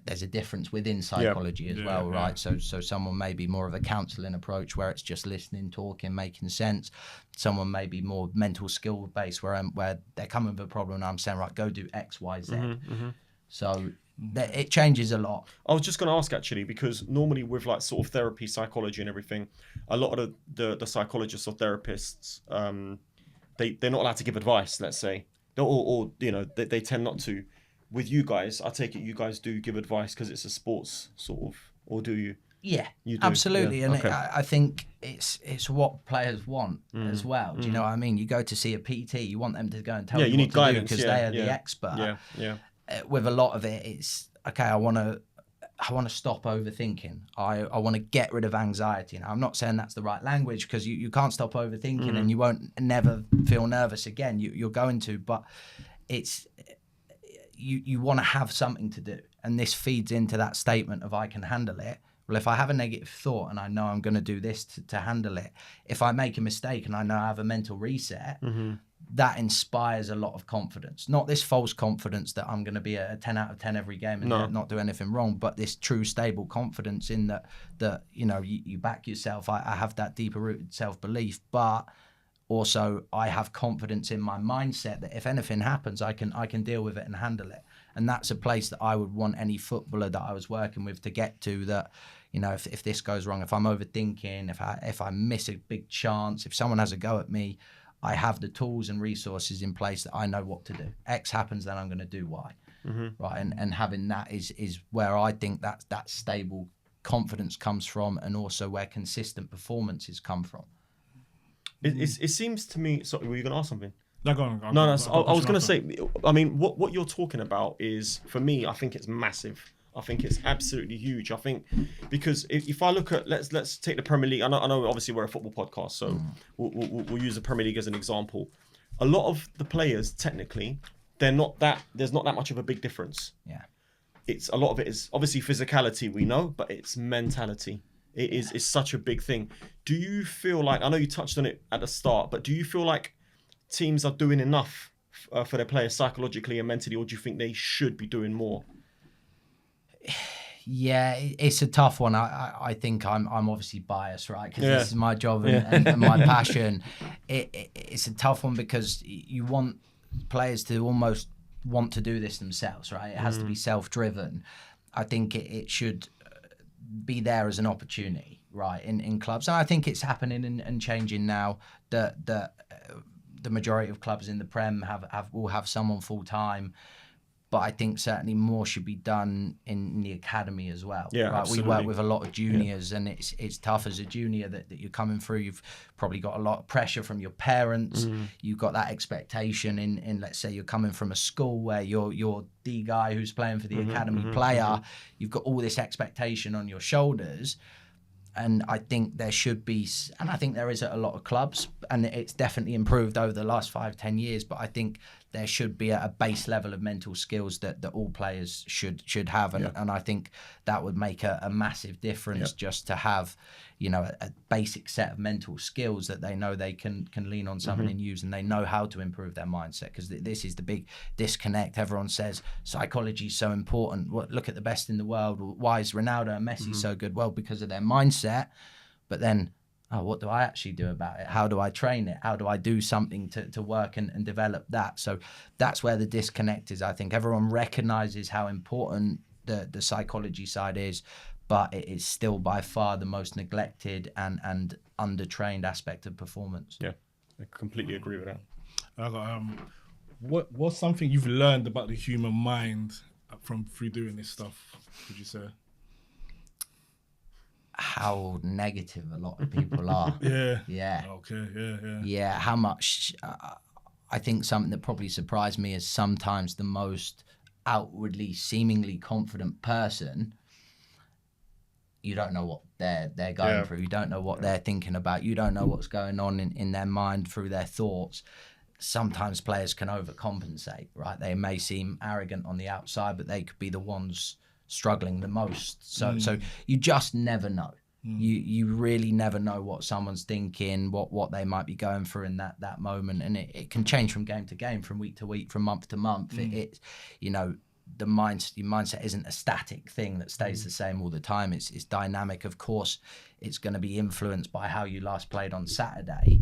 there's a difference within psychology as well, right? So someone may be more of a counselling approach where it's just listening, talking, making sense. Someone may be more mental skill based where they're coming with a problem and I'm saying, right, go do X, Y, Z. So it changes a lot. I was just going to ask actually, because normally with like sort of therapy, psychology, and everything, a lot of the psychologists or therapists. They're not allowed to give advice, let's say, or they tend not to. With you guys, I take it you guys do give advice because it's a sports sort of, or do you? Yeah, you do? absolutely. Yeah. And okay. I think it's what players want as well. Do you know what I mean? You go to see a PT, you want them to go and tell you need what to do guidance, because they are the expert. Yeah. With a lot of it, it's okay. I want to stop overthinking. I want to get rid of anxiety. Now, I'm not saying that's the right language because you can't stop overthinking and you won't never feel nervous again. You're going to, but it's you want to have something to do. And this feeds into that statement of I can handle it. Well, if I have a negative thought and I know I'm going to do this to handle it, if I make a mistake and I know I have a mental reset, that inspires a lot of confidence. Not this false confidence that I'm going to be a 10 out of 10 every game and not do anything wrong, but this true stable confidence in that you back yourself. I have that deeper rooted self-belief, but also I have confidence in my mindset that if anything happens, I can deal with it and handle it. And that's a place that I would want any footballer that I was working with to get to, that, if this goes wrong, if I'm overthinking, if I miss a big chance, if someone has a go at me, I have the tools and resources in place that I know what to do. X happens, then I'm going to do Y. Right. And having that is where I think that stable confidence comes from, and also where consistent performances come from. It seems to me. Sorry, were you going to ask something? No, go on. No. I was going to say. I mean, what you're talking about is, for me, I think it's massive. I think it's absolutely huge. I think because if I look at let's take the Premier League. I know obviously we're a football podcast, so we'll use the Premier League as an example. A lot of the players, technically, there's not that much of a big difference. Yeah. It's a lot of it is obviously physicality, we know, but it's mentality. It's such a big thing. Do you feel like, I know you touched on it at the start, but do you feel like teams are doing enough for their players psychologically and mentally, or do you think they should be doing more? Yeah, it's a tough one. I think I'm obviously biased, right? Because this is my job and my passion. It's a tough one because you want players to almost want to do this themselves, right? It has to be self-driven. I think it should be there as an opportunity, right, in clubs. And I think it's happening and changing now that the majority of clubs in the Prem will have someone full-time. But I think certainly more should be done in the academy as well. Yeah, right? absolutely. We work with a lot of juniors, and it's tough as a junior that you're coming through. You've probably got a lot of pressure from your parents. You've got that expectation in let's say you're coming from a school where you're the guy who's playing for the academy player. You've got all this expectation on your shoulders. And I think there should be, and I think there is at a lot of clubs, and it's definitely improved over the last 5-10 years, but I think there should be a base level of mental skills that all players should have, and I think that would make a massive difference just to have, you know, a basic set of mental skills that they know they can lean on someone and use, and they know how to improve their mindset, because this is the big disconnect. Everyone says psychology is so important. Look at the best in the world. Why is Ronaldo and Messi so good? Well, because of their mindset. But then, what do I actually do about it? How do I train it? How do I do something to work and develop that? So that's where the disconnect is. I think everyone recognizes how important the psychology side is, but it is still by far the most neglected and undertrained aspect of performance. Yeah, I completely agree with that. What's something you've learned about the human mind through doing this stuff, would you say? How negative a lot of people are. Yeah. Okay. Yeah. How much? I think something that probably surprised me is sometimes the most outwardly, seemingly confident person, you don't know what they're going through. You don't know what they're thinking about. You don't know what's going on in their mind through their thoughts. Sometimes players can overcompensate, right? They may seem arrogant on the outside, but they could be the ones struggling the most. So you just never know. You really never know what someone's thinking, what they might be going through in that moment, and it can change from game to game, from week to week, from month to month. It you know, your mindset isn't a static thing that stays the same all the time. It's dynamic. Of course, it's going to be influenced by how you last played on Saturday,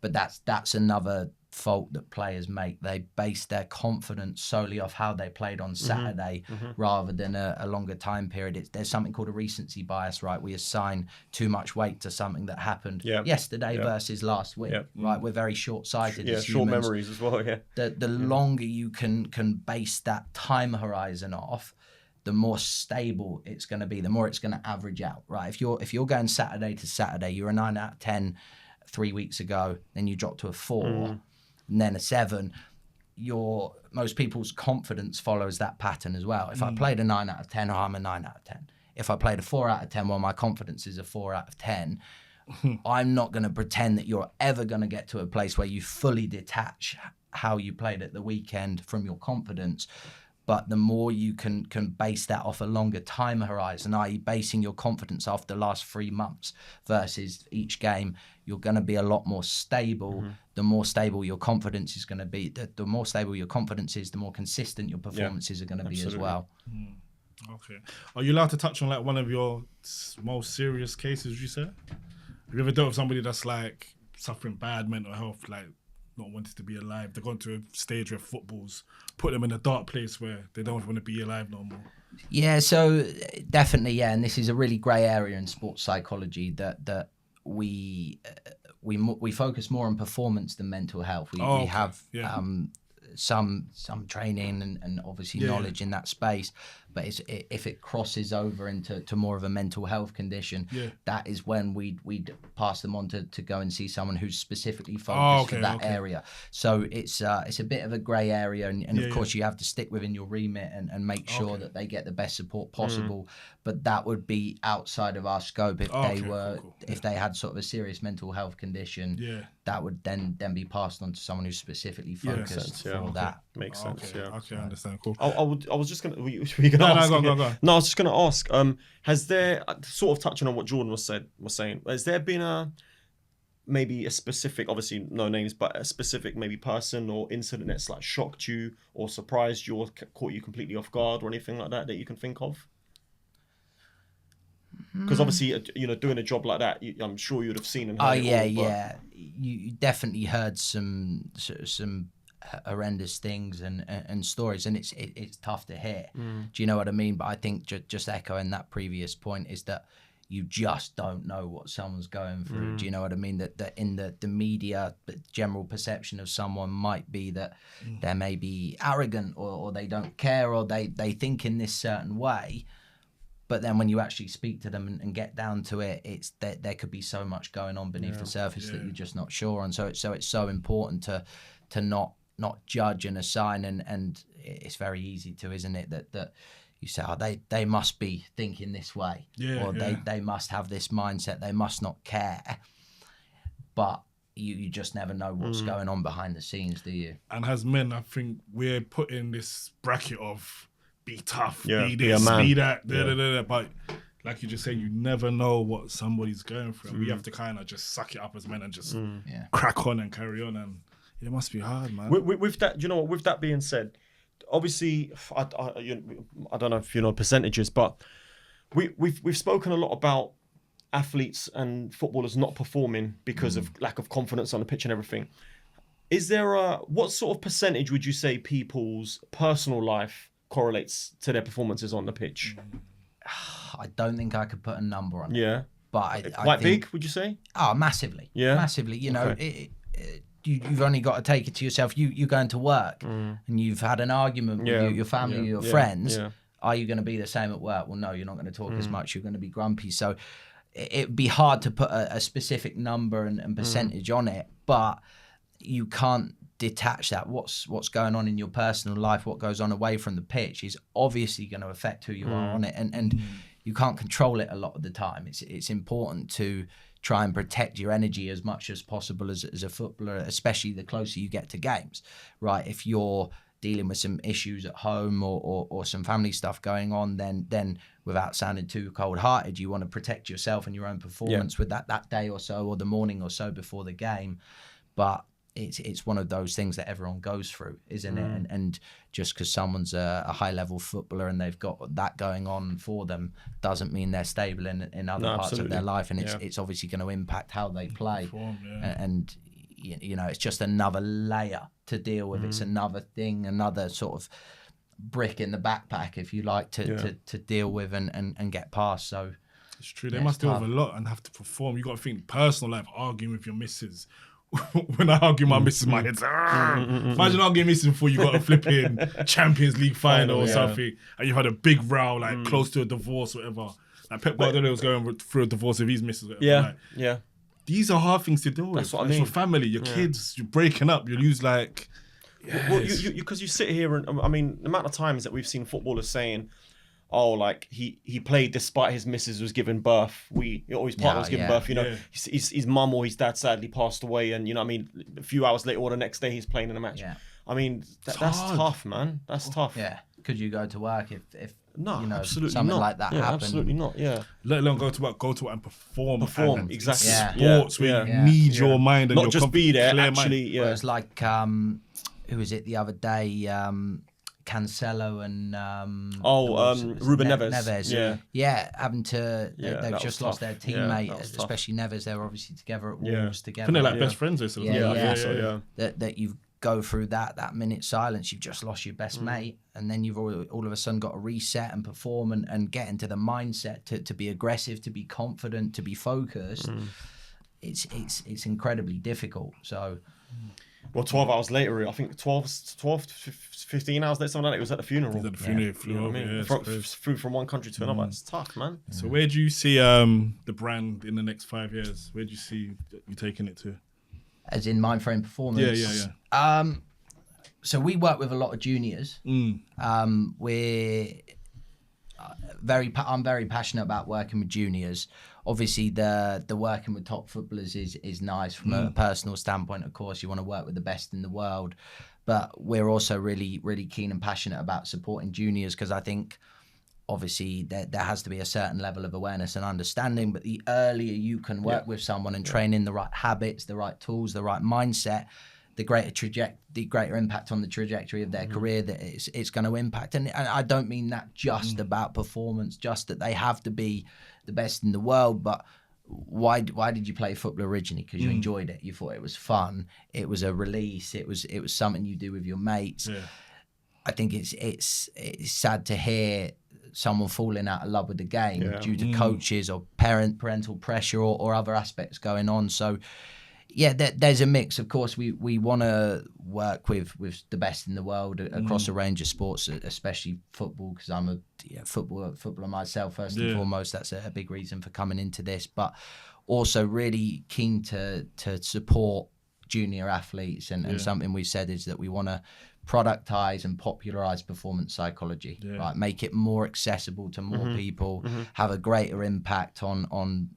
but that's another fault that players make. They base their confidence solely off how they played on Saturday rather than a longer time period. There's something called a recency bias, right? We assign too much weight to something that happened yesterday versus last week, right? We're very short-sighted as short humans. memories as well. The longer you can base that time horizon off, the more stable it's going to be, the more it's going to average out, right? If you're going Saturday to Saturday, you're a 9 out of 10 3 weeks ago, then you drop to a 4 and then a 7, most people's confidence follows that pattern as well. If I played a 9 out of 10, I'm a 9 out of 10. If I played a 4 out of 10, well, my confidence is a 4 out of 10. I'm not going to pretend that you're ever going to get to a place where you fully detach how you played at the weekend from your confidence. But the more you can base that off a longer time horizon, i.e. basing your confidence off the last 3 months versus each game, you're going to be a lot more stable. The more stable your confidence is going to be, the more stable your confidence is, the more consistent your performances are going to be as well. Okay. Are you allowed to touch on like one of your most serious cases, you said? Have you ever dealt with somebody that's like suffering bad mental health, like not wanting to be alive? They've gone to a stage where football's put them in a dark place where they don't want to be alive no more. Yeah, so definitely, and this is a really grey area in sports psychology that we focus more on performance than mental health. We have some training and obviously knowledge in that space, but if it crosses over into more of a mental health condition, that is when we'd pass them on to go and see someone who's specifically focused for that area. So it's a bit of a grey area, and of course you have to stick within your remit and make sure that they get the best support possible. But that would be outside of our scope if if they had sort of a serious mental health condition. That would then be passed on to someone who's specifically focused for that. Makes sense. Okay, I understand. Cool. I was just gonna. Were you gonna ask? Go. No, I was just gonna ask. Has there, sort of touching on what Jordan was saying? Has there been maybe a specific, obviously no names, but a specific maybe person or incident that's like shocked you or surprised you or caught you completely off guard or anything like that you can think of? Because obviously, doing a job like that, I'm sure you'd have seen and heard it all, You definitely heard some horrendous things and stories, and it's tough to hear. Do you know what I mean? But I think just echoing that previous point is that you just don't know what someone's going through. Do you know what I mean? That in the media, the general perception of someone might be that they're maybe arrogant or they don't care or they think in this certain way. But then when you actually speak to them and get down to it, it's that there could be so much going on beneath the surface that you're just not sure on. So it's so important to not judge and assign, and it's very easy to, isn't it, that you say, they must be thinking this way, they must have this mindset, they must not care. But you just never know what's going on behind the scenes, do you? And as men, I think we're put in this bracket of be tough, Yeah, be be a this, man. be that, but like you just said, you never know what somebody's going through. And we have to kind of just suck it up as men and just crack on and carry on. And it must be hard, man. With that, you know what? With that being said, obviously, I don't know if you know percentages, but we've spoken a lot about athletes and footballers not performing because of lack of confidence on the pitch and everything. Is there what sort of percentage would you say people's personal life correlates to their performances on the pitch? I don't think I could put a number on it. Yeah. But I quite think, big, would you say? Oh, massively. Yeah. Massively. You know, you've only got to take it to yourself. You're going to work and you've had an argument with your family, your friends. Yeah. Are you going to be the same at work? Well, no, you're not going to talk as much. You're going to be grumpy. So it'd be hard to put a specific number and percentage on it, but you can't detach that. What's going on in your personal life, what goes on away from the pitch is obviously going to affect who you are on it, and you can't control it a lot of the time. It's important to try and protect your energy as much as possible as a footballer, especially the closer you get to games, right? If you're dealing with some issues at home or some family stuff going on, then without sounding too cold-hearted, you want to protect yourself and your own performance with that day or so, or the morning or so before the game. But it's one of those things that everyone goes through, isn't it? And just because someone's a high-level footballer and they've got that going on for them doesn't mean they're stable in other parts of their life. And it's obviously going to impact how they play. And you know, it's just another layer to deal with. It's another thing, another sort of brick in the backpack, if you like, to deal with and get past. So it's true. They must deal with a lot and have to perform. You got to think personal life, arguing with your missus. When I argue my missus, my head's imagine arguing missus before you got a flipping Champions League final or something, and you had a big row like close to a divorce or whatever. Like Pep Guardiola was going through a divorce with his missus. These are hard things to deal with. That's what I mean. Your family, your kids, you're breaking up, you lose like... Well, because you sit here and, I mean, the amount of times that we've seen footballers saying, oh, like, he played despite his missus was giving birth. His partner was giving birth, you know. His mum or his dad sadly passed away, and, you know what I mean, a few hours later or the next day he's playing in a match. I mean, that's tough, man. That's tough. Yeah. Could you go to work if no, you know, absolutely something not. like that happened? Absolutely not, Let alone go to work and perform. Exactly. Sports where you need your mind and not your just be there, actually. Well, it's like, who was it the other day? Cancelo and Ruben Neves. Having to they've just lost their teammate, especially Neves. They were obviously together at Wolves together. They're like best friends. That you go through that minute silence, you've just lost your best mate, and then you've all of a sudden got to reset and perform and get into the mindset to be aggressive, to be confident, to be focused. It's incredibly difficult. So. Well, 12 hours later, I think 12 to 15 hours later, something like that, it was at the funeral. He was at the funeral, flew over, flew from one country to another. It's tough, man. So where do you see the brand in the next 5 years? Where do you see you taking it to? As in Mind Frame Performance? So we work with a lot of juniors. I'm very passionate about working with juniors. Obviously, the working with top footballers is nice from a personal standpoint. Of course, you want to work with the best in the world, but we're also really, really keen and passionate about supporting juniors, because I think obviously there has to be a certain level of awareness and understanding. But the earlier you can work with someone and train in the right habits, the right tools, the right mindset, the greater impact on the trajectory of their career that it's going to impact. And I don't mean that just about performance, just that they have to be the best in the world, but why did you play football originally? Because you enjoyed it, you thought it was fun, it was a release, it was something you do with your mates. I think it's sad to hear someone falling out of love with the game due to coaches or parental pressure or other aspects going on. So there's a mix. Of course, we want to work with the best in the world across a range of sports, especially football, because I'm a footballer myself first and foremost. That's a big reason for coming into this, but also really keen to support junior athletes, and something we've said is that we want to productize and popularize performance psychology, right? Make it more accessible to more people, have a greater impact on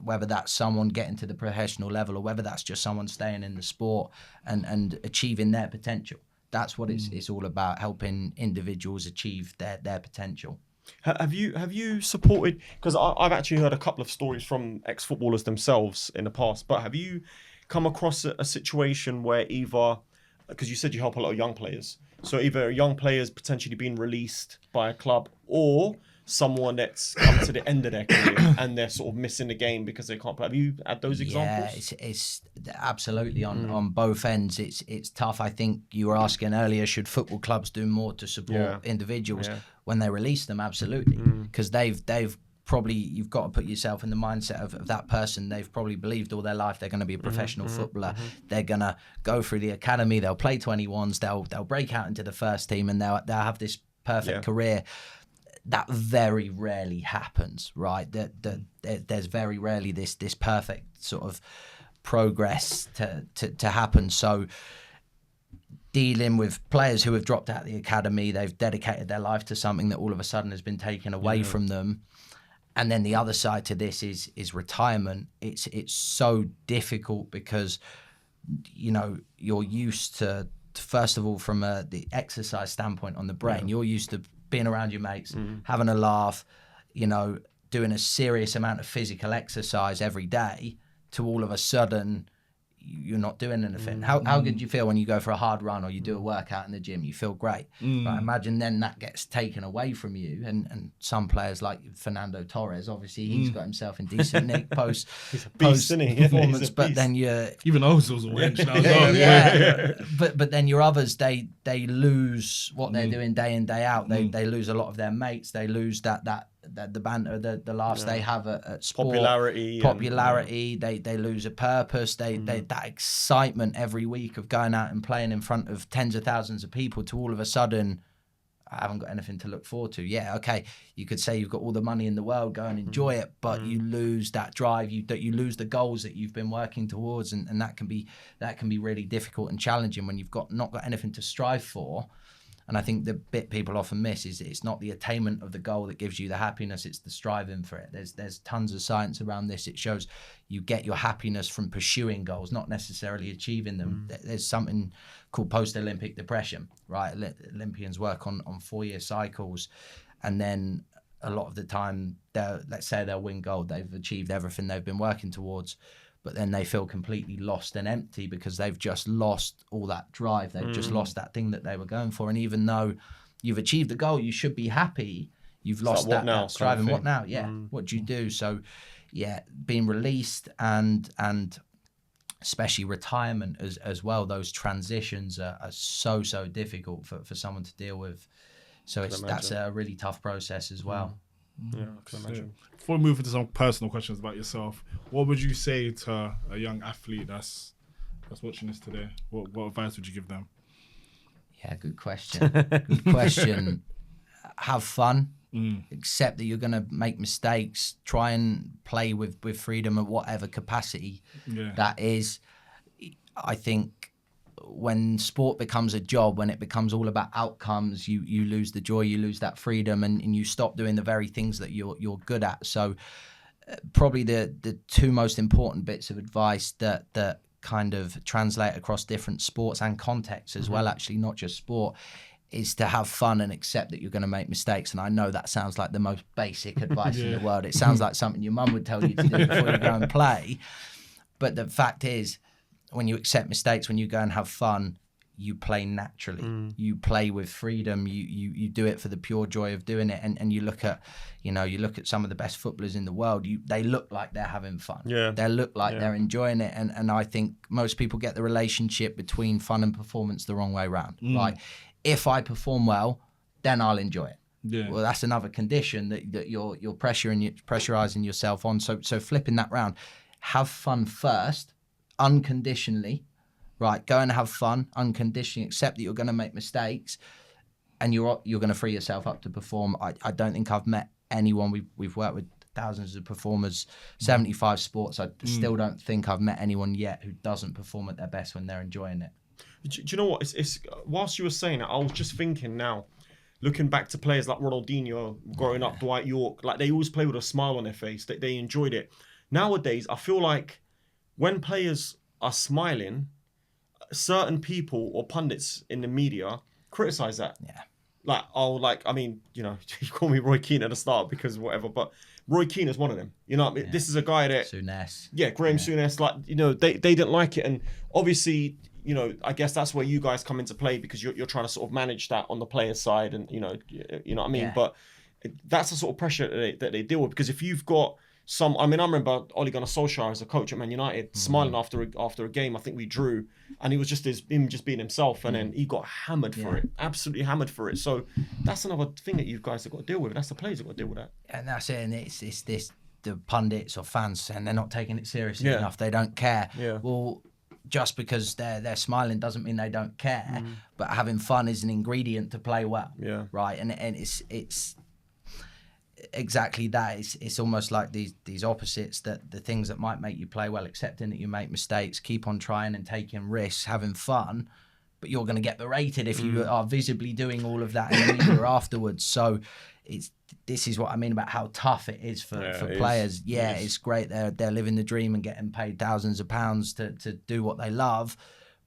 whether that's someone getting to the professional level or whether that's just someone staying in the sport and achieving their potential. That's what it's all about, helping individuals achieve their potential. Have you supported, because I've actually heard a couple of stories from ex-footballers themselves in the past, but have you come across a situation where either, because you said you help a lot of young players, so either a young player's potentially been released by a club or someone that's come to the end of their career and they're sort of missing the game because they can't play? Have you had those examples? Yeah, it's absolutely on both ends. It's tough. I think you were asking earlier, should football clubs do more to support individuals when they release them? Absolutely, because they've probably, you've got to put yourself in the mindset of that person. They've probably believed all their life they're going to be a professional footballer. They're going to go through the academy. They'll play 21s. They'll break out into the first team, and they'll have this perfect career. That very rarely happens, right? There's very rarely this perfect sort of progress to happen. So dealing with players who have dropped out of the academy, they've dedicated their life to something that all of a sudden has been taken away from them. And then the other side to this is retirement. It's so difficult because, you know, you're used to, first of all, from the exercise standpoint on the brain, you're used to being around your mates, having a laugh, you know, doing a serious amount of physical exercise every day, to all of a sudden you're not doing anything. How good do you feel when you go for a hard run or you do a workout in the gym? You feel great. But imagine then that gets taken away from you. And some players like Fernando Torres, obviously he's got himself in decent nick post performance, but then you're... Even Ozil's a wench now. But then your others, they lose what they're doing day in, day out. They lose a lot of their mates. They lose the banter, the laughs they have at sport, popularity. They lose a purpose. That excitement every week of going out and playing in front of tens of thousands of people, to all of a sudden, I haven't got anything to look forward to. Yeah, okay, you could say you've got all the money in the world, go and enjoy it, but you lose that drive. You lose the goals that you've been working towards, and that can be really difficult and challenging when you've not got anything to strive for. And I think the bit people often miss is it's not the attainment of the goal that gives you the happiness, it's the striving for it. There's tons of science around this. It shows you get your happiness from pursuing goals, not necessarily achieving them. There's something called post-Olympic depression, right? Olympians work on 4-year cycles, and then a lot of the time, let's say they'll win gold, they've achieved everything they've been working towards, but then they feel completely lost and empty because they've just lost all that drive. They've just lost that thing that they were going for. And even though you've achieved the goal, you should be happy, you've lost that drive. And what now? Yeah. What do you do? So, yeah, being released and especially retirement as well, those transitions are so difficult for someone to deal with. So that's a really tough process as well. Yeah, I can imagine. Before we move into some personal questions about yourself, what would you say to a young athlete that's watching this today? What advice would you give them? Yeah, good question. Good question. Have fun. Accept that you're going to make mistakes. Try and play with freedom at whatever capacity that is. I think when sport becomes a job, when it becomes all about outcomes, you lose the joy, you lose that freedom, and you stop doing the very things that you're good at. So probably the two most important bits of advice that kind of translate across different sports and contexts as well, actually, not just sport, is to have fun and accept that you're going to make mistakes. And I know that sounds like the most basic advice in the world. It sounds like something your mum would tell you to do before you go and play. But the fact is, when you accept mistakes, when you go and have fun, you play naturally. You play with freedom. You do it for the pure joy of doing it. And you look at, some of the best footballers in the world. They look like they're having fun. Yeah. They look like they're enjoying it. And I think most people get the relationship between fun and performance the wrong way around. Like, if I perform well, then I'll enjoy it. Yeah. Well, that's another condition that you're pressurizing yourself on. So flipping that round, have fun first, unconditionally, right? Go and have fun, unconditionally, accept that you're going to make mistakes, and you're going to free yourself up to perform. I don't think I've met anyone. We've worked with thousands of performers, 75 sports. I still don't think I've met anyone yet who doesn't perform at their best when they're enjoying it. Do you know what? It's whilst you were saying it, I was just thinking now, looking back to players like Ronaldinho growing up, Dwight York, like they always play with a smile on their face. They enjoyed it. nowadays, I feel like when players are smiling, certain people or pundits in the media criticize that. Yeah. You call me Roy Keane at the start because whatever, but Roy Keane is one of them. This is a guy that... Souness. Yeah, Graham Souness, they didn't like it. And obviously, I guess that's where you guys come into play because you're trying to sort of manage that on the player side and, you know what I mean? Yeah. But that's the sort of pressure that they deal with because if you've got I remember Ole Gunnar Solskjaer as a coach at Man United smiling after a game. I think we drew, and he was just him just being himself, and then he got hammered for it, absolutely hammered for it. So that's another thing that you guys have got to deal with. That's the players have got to deal with that. And that's it. And it's the pundits or fans, and they're not taking it seriously enough. They don't care. Yeah. Well, just because they're smiling doesn't mean they don't care. But having fun is an ingredient to play well. Yeah. Right. And it's exactly that. It's almost like these opposites, that the things that might make you play well, accepting that you make mistakes, keep on trying and taking risks, having fun, but you're going to get berated if you are visibly doing all of that in the media afterwards. So this is what I mean about how tough it is for players. It's great they're living the dream and getting paid thousands of pounds to do what they love,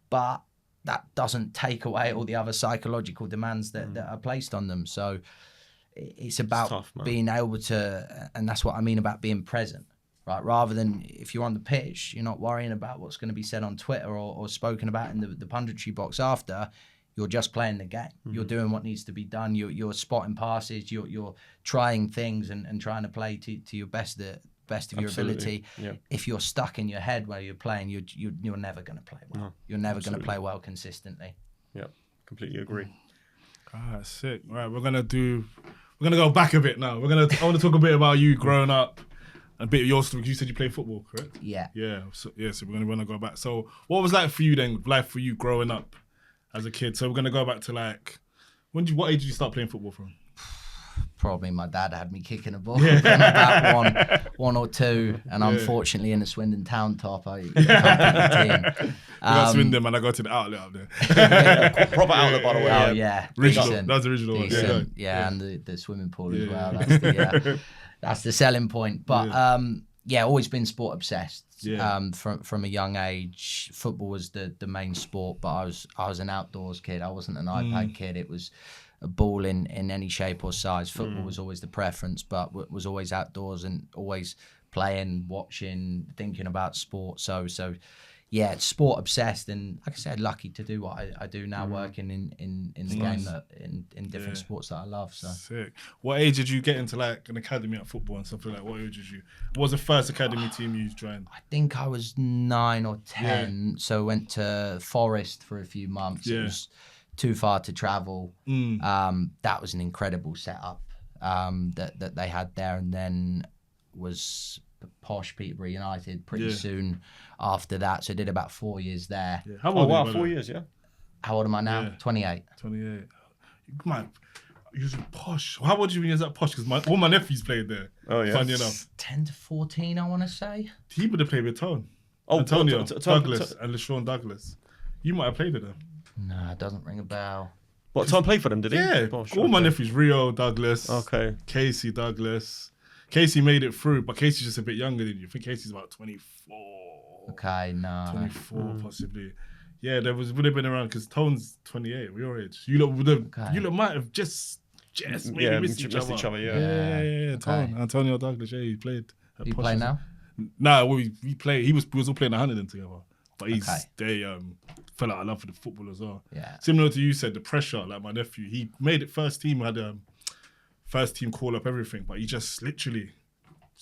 but that doesn't take away all the other psychological demands that are placed on them. So it's about tough, being able to, and that's what I mean about being present, right? Rather than if you're on the pitch, you're not worrying about what's going to be said on Twitter or spoken about in the punditry box after. You're just playing the game. You're doing what needs to be done. You're spotting passes. You're trying things and trying to play to your best of your ability. Yeah. If you're stuck in your head while you're playing, you're never going to play well. No, you're never going to play well consistently. Yeah, completely agree. Sick. All right, we're gonna go back a bit now. I want to talk a bit about you growing up, a bit of your story. You said you played football, correct? Yeah. Yeah. So we're gonna go back. So what was like for you then? Life for you growing up as a kid. So we're gonna go back to what age did you start playing football from? Probably my dad had me kicking a ball from about one or two, and unfortunately in the Swindon Town top, I can't pick the team. Swindon, man. I go to the outlet up there. Proper outlet, by the way. Oh yeah, Original. decent, That's the original one. decent. Yeah, and the swimming pool as well. That's the selling point. But always been sport obsessed. From a young age. Football was the main sport, but I was an outdoors kid. I wasn't an iPad kid. It was a ball in any shape or size. Football was always the preference, but was always outdoors and always playing, watching, thinking about sport. So it's sport obsessed, and like I said, lucky to do what I do now, working in the game in different sports that I love. So sick. What age did you get into an academy at football and something like? What age did you? What was the first academy team you joined? I think I was 9 or 10. So went to Forest for a few months. It was too far to travel. That was an incredible setup that they had there, and then was posh Peterborough United pretty soon after that. So I did about 4 years there. Yeah. How old are you? 4 years, yeah. How old am I now? Yeah. 28. 28. You're posh. How old did you when you was at posh? Because all my nephews played there. Oh yeah. Funny enough. 10 to 14, I want to say. He would have played with Tone. Antonio Douglas and LaShawn Douglas. You might have played with them. No, it doesn't ring a bell. What, Tom played for them, did he? Yeah. All my nephews, Rio Douglas. Okay. Casey Douglas. Casey made it through, but Casey's just a bit younger than you. I think Casey's about 24. Okay, no. 24 possibly. Yeah, would have been around because Tone's 28. We're your age. You lot might have just maybe missed each other. Yeah. Tone, Antonio Douglas. Yeah, he played. Do you play now? Nah, we played. We was all playing at Huntingdon together. But they fell out of love for the football as well. Yeah. Similar to you said, the pressure. Like my nephew, he made it first team. Had first team call up everything, but he just literally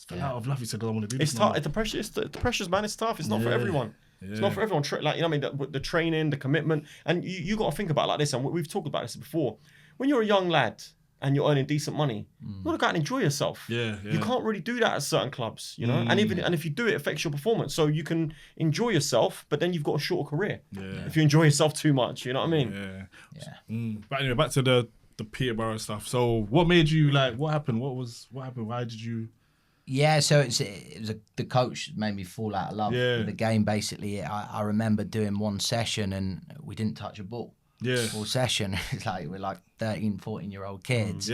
fell out of love. He said, "I don't want to do this." It's tough. The pressure's, man. It's tough. It's not for everyone. Yeah. It's not for everyone. The training, the commitment, and you got to think about it like this. And we've talked about this before. When you're a young lad and you're earning decent money, you want to go out and enjoy yourself. Yeah. You can't really do that at certain clubs, you know. And if you do it, it affects your performance. So you can enjoy yourself, but then you've got a shorter career. Yeah. If you enjoy yourself too much, you know what I mean? Yeah. But anyway, back to the Peterborough stuff. So what made you what happened? What happened? Why did you? Yeah, so it was the coach made me fall out of love with the game. Basically, I remember doing one session and we didn't touch a ball. Yeah. All session. It's like we're 13, 14-year-old kids.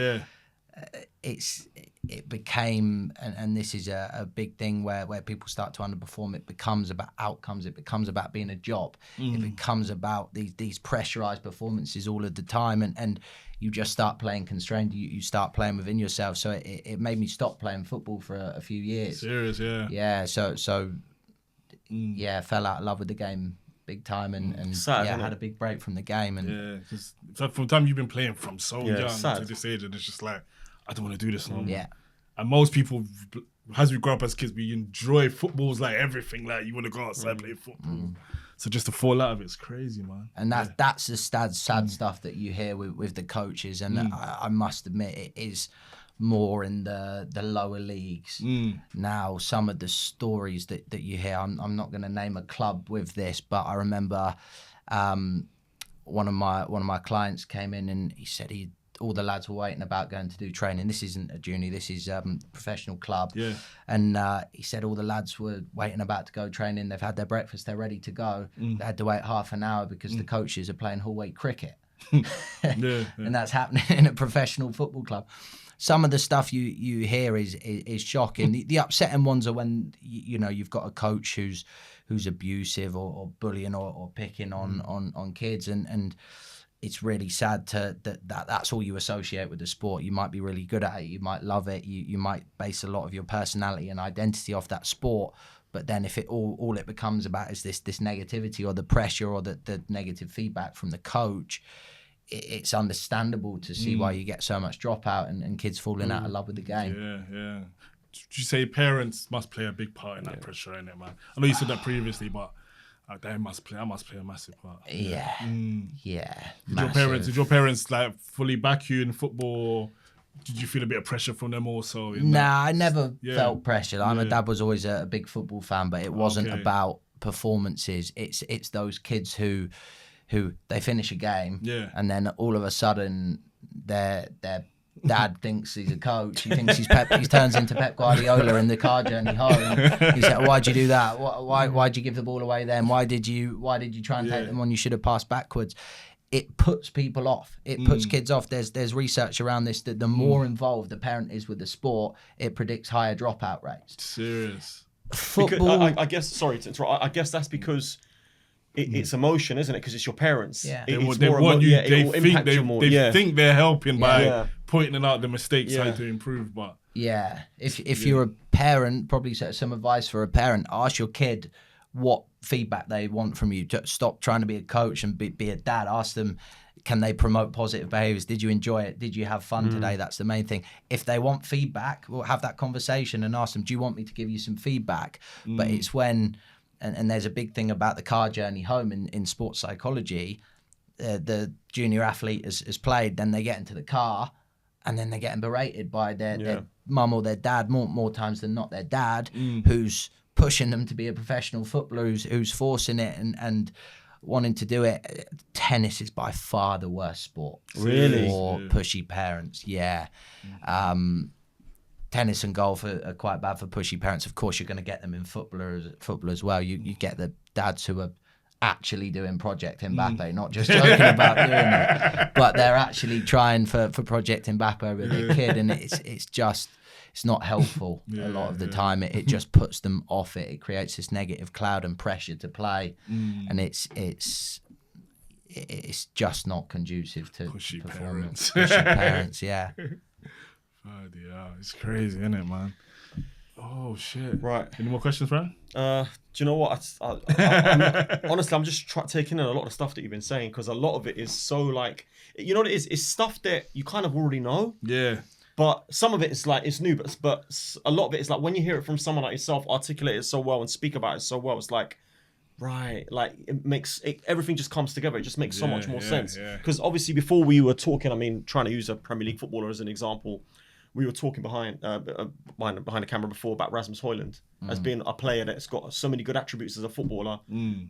it became, and this is a big thing where people start to underperform. It becomes about outcomes. It becomes about being a job. It becomes about these pressurized performances all of the time, and you just start playing constrained. You start playing within yourself. So it made me stop playing football for a few years. Serious, yeah. Yeah. So yeah, fell out of love with the game big time, and sad, had a big break from the game. And because from the time you've been playing from so young sad. to this age, and it's just like, I don't want to do this no more. Yeah. And most people, as we grow up as kids, we enjoy football's like everything. Like, you want to go outside play football. So just to fall out of it's crazy, man. And that's the sad stuff that you hear with the coaches. And I must admit, it is more in the lower leagues. Now, some of the stories that you hear, I'm not going to name a club with this, but I remember one of my clients came in and he said all the lads were waiting about going to do training. This isn't a junior, this is a professional club. Yeah. And he said all the lads were waiting about to go training. They've had their breakfast, they're ready to go. They had to wait half an hour because the coaches are playing hallway cricket. And that's happening in a professional football club. Some of the stuff you hear is shocking. The upsetting ones are when you've got a coach who's abusive or bullying or picking on kids, and it's really sad that's all you associate with the sport. You might be really good at it, you might love it, you might base a lot of your personality and identity off that sport. But then if it all it becomes about is this negativity or the pressure or the negative feedback from the coach, it's understandable to see why you get so much dropout and kids falling out of love with the game. Yeah. Did you say parents must play a big part in that pressure, innit, man? I know you said that previously, but that must play a massive part. Yeah. Did your parents like fully back you in football? Did you feel a bit of pressure from them also? Nah, I never felt pressure. My dad was always a big football fan, but it wasn't about performances. It's those kids who they finish a game and then all of a sudden their dad thinks he's a coach. He thinks he turns into Pep Guardiola in the car journey home. He said, "Why'd you do that? Why'd you give the ball away then? Why did you try and take them on? You should have passed backwards." It puts people off. It puts kids off. There's research around this that the more involved the parent is with the sport, it predicts higher dropout rates. Serious. Football. I guess. Sorry to interrupt. I guess that's because it's emotion, isn't it? Because it's your parents. Yeah. They think they're helping by pointing out the mistakes, how to improve. But if you're a parent, probably some advice for a parent: ask your kid what feedback they want from you. Stop trying to be a coach and be a dad. Ask them, can they promote positive behaviors? Did you enjoy it? Did you have fun today? That's the main thing. If they want feedback, we'll have that conversation and ask them, do you want me to give you some feedback? But it's when, and there's a big thing about the car journey home in sports psychology. The junior athlete has played, then they get into the car and then they're getting berated by their mum or their dad, more times than not their dad, who's pushing them to be a professional footballer, who's forcing it and wanting to do it. Tennis is by far the worst sport. Really? For pushy parents, tennis and golf are quite bad for pushy parents. Of course, you're going to get them in football as well. You get the dads who are actually doing Project Mbappe, not just joking about doing it, but they're actually trying for Project Mbappe with their kid, and it's not helpful a lot of the time. It just puts them off it. It creates this negative cloud and pressure to play, and it's just not conducive to pushy performance. Parents. Pushy parents, yeah. It's crazy, isn't it, man? Oh shit! Right. Any more questions, Fran? Do you know what? Honestly, I'm just taking in a lot of the stuff that you've been saying, because a lot of it is so like, you know what it is? It's stuff that you kind of already know. Yeah. But some of it is like, it's new, but a lot of it is like, when you hear it from someone like yourself, articulate it so well and speak about it so well, it's like, right, like it makes everything just comes together. It just makes so much more sense. Because obviously before we were talking, I mean, trying to use a Premier League footballer as an example, we were talking behind the camera before about Rasmus Højlund as being a player that's got so many good attributes as a footballer,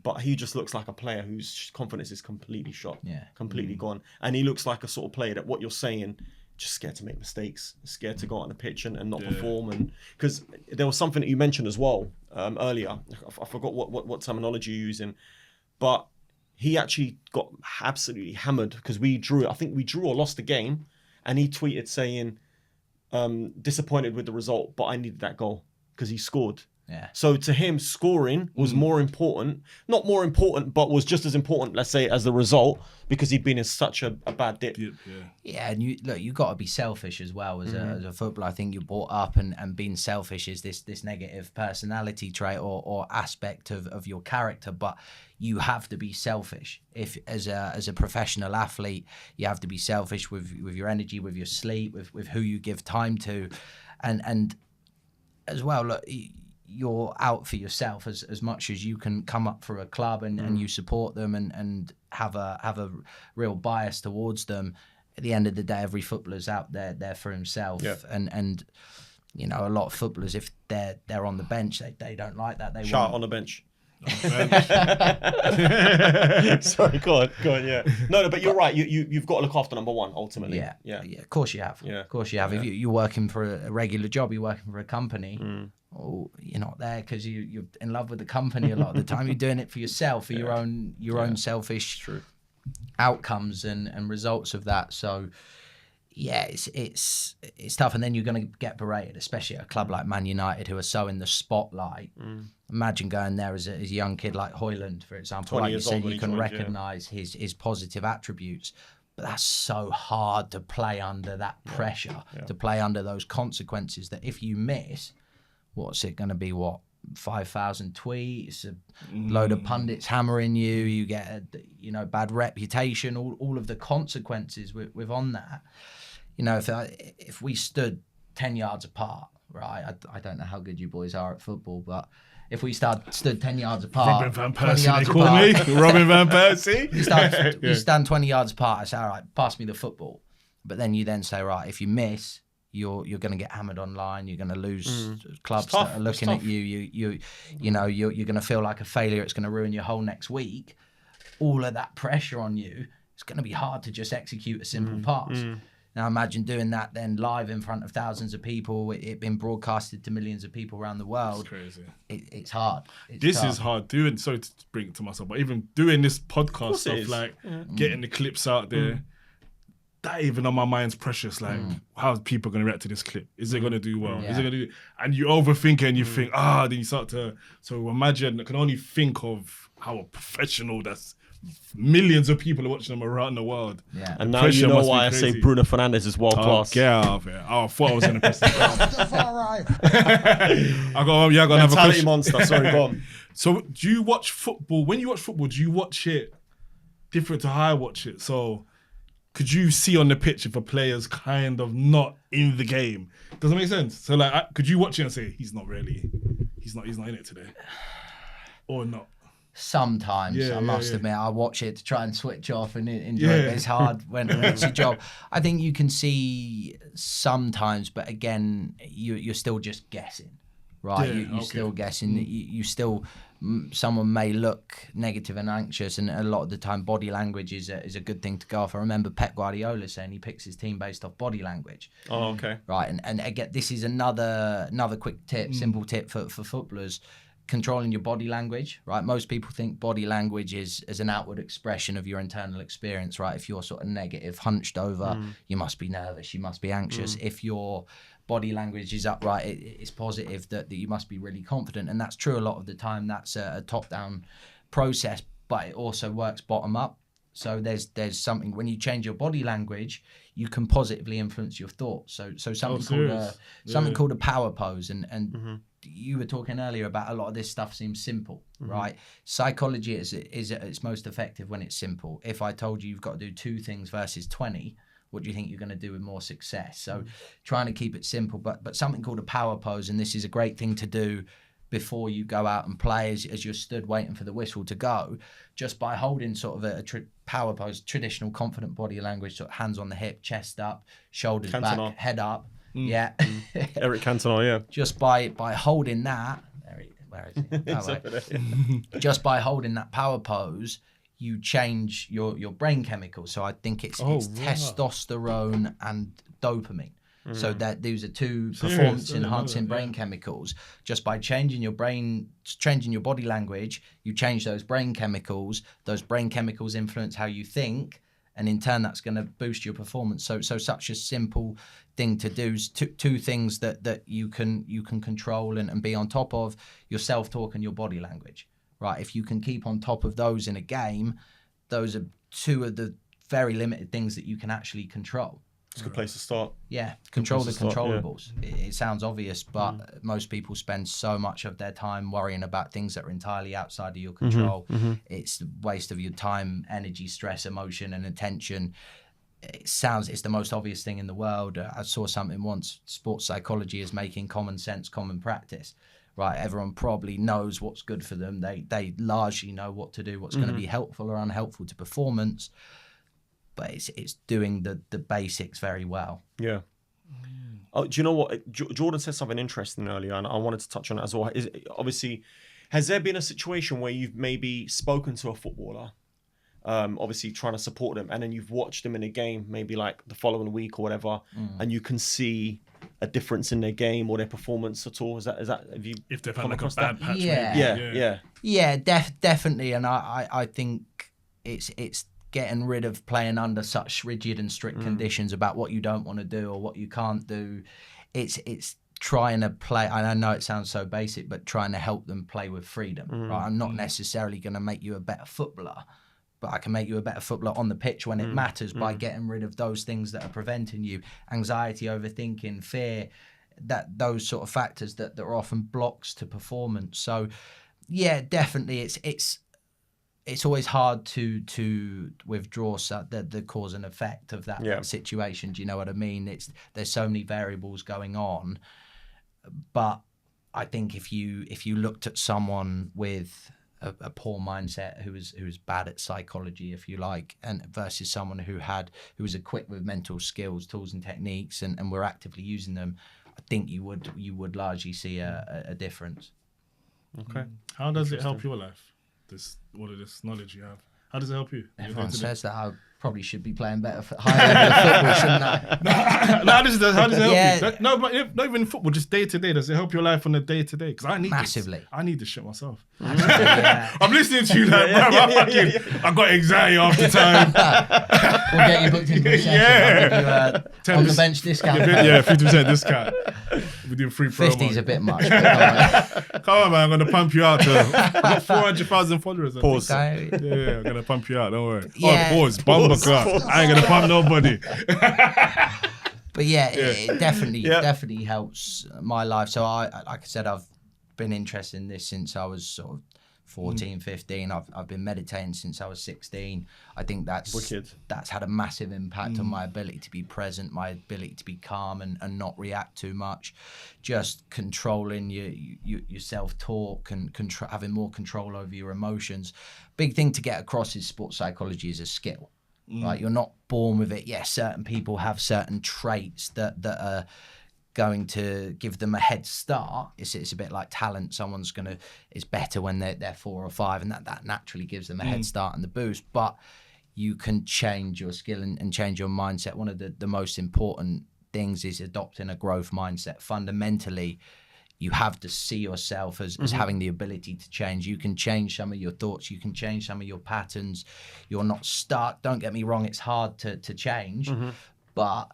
but he just looks like a player whose confidence is completely shot, completely gone. And he looks like a sort of player that, what you're saying, just scared to make mistakes, scared to go out on the pitch and not perform. And because there was something that you mentioned as well earlier, I forgot what terminology you're using, but he actually got absolutely hammered because we drew. I think we drew or lost the game, and he tweeted saying, disappointed with the result, but I needed that goal because he scored. Yeah. So to him, scoring was more important, not more important, but was just as important, let's say, as the result, because he'd been in such a bad dip. Yeah, and you got to be selfish as well as a footballer. I think you're brought up and being selfish is this negative personality trait or aspect of your character, but you have to be selfish. If as a professional athlete, you have to be selfish with your energy, with your sleep, with who you give time to, and as well, look, you're out for yourself as much as you can come up for a club and you support them and have a real bias towards them. At the end of the day, every footballer's out there for himself. Yeah. And you know, a lot of footballers, if they're on the bench, they don't like that. They shout on the bench. Sorry, go on, yeah. No, but you're right. You've got to look after number one ultimately. Yeah. Of course you have. Yeah. Of course you have. If you're working for a regular job, you're working for a company. Or you're not there because you're in love with the company a lot of the time. You're doing it for yourself, for your own selfish outcomes and results of that. So yeah, it's tough. And then you're going to get berated, especially at a club like Man United, who are so in the spotlight. Imagine going there as a young kid like Højlund, for example. Like you said, you can recognise his positive attributes. But that's so hard to play under that pressure, to play under those consequences that if you miss, what's it going to be? 5,000 tweets, a load of pundits hammering you. You get a bad reputation. All of the consequences with on that. You know, if we stood 10 yards apart, right? I don't know how good you boys are at football, but if we stood 10 yards apart, Robin van Persie, they call me. Robin van Persie. You stand 20 yards apart. I say, all right, pass me the football. But then you then say, right, if you miss, you're going to get hammered online. You're going to lose clubs that are looking at you. You're going to feel like a failure. It's going to ruin your whole next week. All of that pressure on you. It's going to be hard to just execute a simple pass. Now imagine doing that then live in front of thousands of people. It being broadcasted to millions of people around the world. It's crazy. It's hard. This is hard doing. Sorry to bring it to myself, but even doing this podcast stuff, like getting the clips out there. That even on my mind's precious. Like, how's people going to react to this clip? Is it going to do well? Is it going to do? And you overthink it and you think, then you start to. So imagine, I can only think of how a professional that's millions of people are watching them around the world. Yeah. And now you know why I say Bruno Fernandes is world class. Get out of here. I thought I was going to press it. I got another question. Monster. Sorry, go on. So do you watch football? When you watch football, do you watch it different to how I watch it? So could you see on the pitch if a player's kind of not in the game? Does that make sense? So like, could you watch it and say he's not in it today, or not? Sometimes I must admit, I watch it to try and switch off and enjoy it. It's hard when it's your job. I think you can see sometimes, but again, you're still just guessing, right? You're still guessing. You still. Someone may look negative and anxious, and a lot of the time body language is a good thing to go off. I remember Pep Guardiola saying he picks his team based off body language. Oh, okay. Right, and again, this is another quick tip, simple tip for footballers. Controlling your body language, right? Most people think body language is an outward expression of your internal experience, right? If you're sort of negative, hunched over, you must be nervous, you must be anxious. If your body language is upright, it's positive that you must be really confident. And that's true a lot of the time. That's a top-down process, but it also works bottom-up. So there's something, when you change your body language, you can positively influence your thoughts. So something called a power pose. And you were talking earlier about a lot of this stuff seems simple, right? Psychology is its most effective when it's simple. If I told you you've got to do 2 things versus 20, what do you think you're going to do with more success? So trying to keep it simple, but something called a power pose, and this is a great thing to do before you go out and play as you're stood waiting for the whistle to go, just by holding sort of a power pose, traditional confident body language, sort of hands on the hip, chest up, shoulders back, head up. Eric Cantona, Just by holding that, where is he? Just by holding that power pose, you change your brain chemicals. So I think it's testosterone and dopamine. So that these are 2 performance enhancing brain chemicals. Just by changing your body language, you change those brain chemicals. Those brain chemicals influence how you think, and in turn that's going to boost your performance. So such a simple thing to do is two things that you can control and be on top of: your self-talk and your body language. Right? If you can keep on top of those in a game, those are two of the very limited things that you can actually control. It's a good place to start. Yeah, control the controllables. It sounds obvious, but most people spend so much of their time worrying about things that are entirely outside of your control. It's a waste of your time, energy, stress, emotion, and attention. It's the most obvious thing in the world. I saw something once: sports psychology is making common sense common practice. Right, everyone probably knows what's good for them. They largely know what to do, what's going to be helpful or unhelpful to performance. But it's doing the basics very well. Yeah. Oh, do you know what? Jordan said something interesting earlier, and I wanted to touch on it as well. Obviously, has there been a situation where you've maybe spoken to a footballer, obviously trying to support them, and then you've watched them in a game, maybe like the following week or whatever, and you can see a difference in their game or their performance at all? Is that have you? If they've had like a bad patch, yeah, definitely. And I think it's getting rid of playing under such rigid and strict conditions about what you don't want to do or what you can't do. It's trying to play, and I know it sounds so basic, but trying to help them play with freedom. Right? I'm not necessarily going to make you a better footballer, but I can make you a better footballer on the pitch when it matters by getting rid of those things that are preventing you: anxiety, overthinking, fear, those sort of factors that are often blocks to performance. So yeah, definitely it's always hard to withdraw the cause and effect of that situation. Do you know what I mean? There's so many variables going on, but I think if you looked at someone with a poor mindset who was bad at psychology, if you like, and versus someone who was equipped with mental skills, tools, and techniques, and were actively using them, I think you would largely see a difference. Okay. How does it help your life? All of this knowledge you have. How does it help you? Everyone says that I probably should be playing better higher level football, shouldn't I? How does it help you? No, but not even football, just day to day. Does it help your life on a day to day? Because I need massively. I need this shit myself. I'm listening to you like, I got anxiety after time. We'll get you booked into a session. I'll give you on the bench discount. 50% discount. We do free promo. 50's a bit much. Come on, man. I'm going to pump you out. I've got 400,000 followers. Pause. Yeah, I'm going to pump you out. Don't worry. Yeah. Pause. I ain't going to pump nobody. But it definitely helps my life. So like I said, I've been interested in this since I was sort of 14, 15. I've been meditating since I was 16. I think that's had a massive impact on my ability to be present, my ability to be calm and not react too much. Just controlling your self-talk and having more control over your emotions. Big thing to get across is sports psychology is a skill. Right? You're not born with it. Yes, certain people have certain traits that are going to give them a head start. It's a bit like talent. Someone's is better when they're 4 or 5, and that naturally gives them a head start and the boost. But you can change your skill and change your mindset. One of the most important things is adopting a growth mindset. Fundamentally, you have to see yourself as having the ability to change. You can change some of your thoughts. You can change some of your patterns. You're not stuck. Don't get me wrong. It's hard to change, but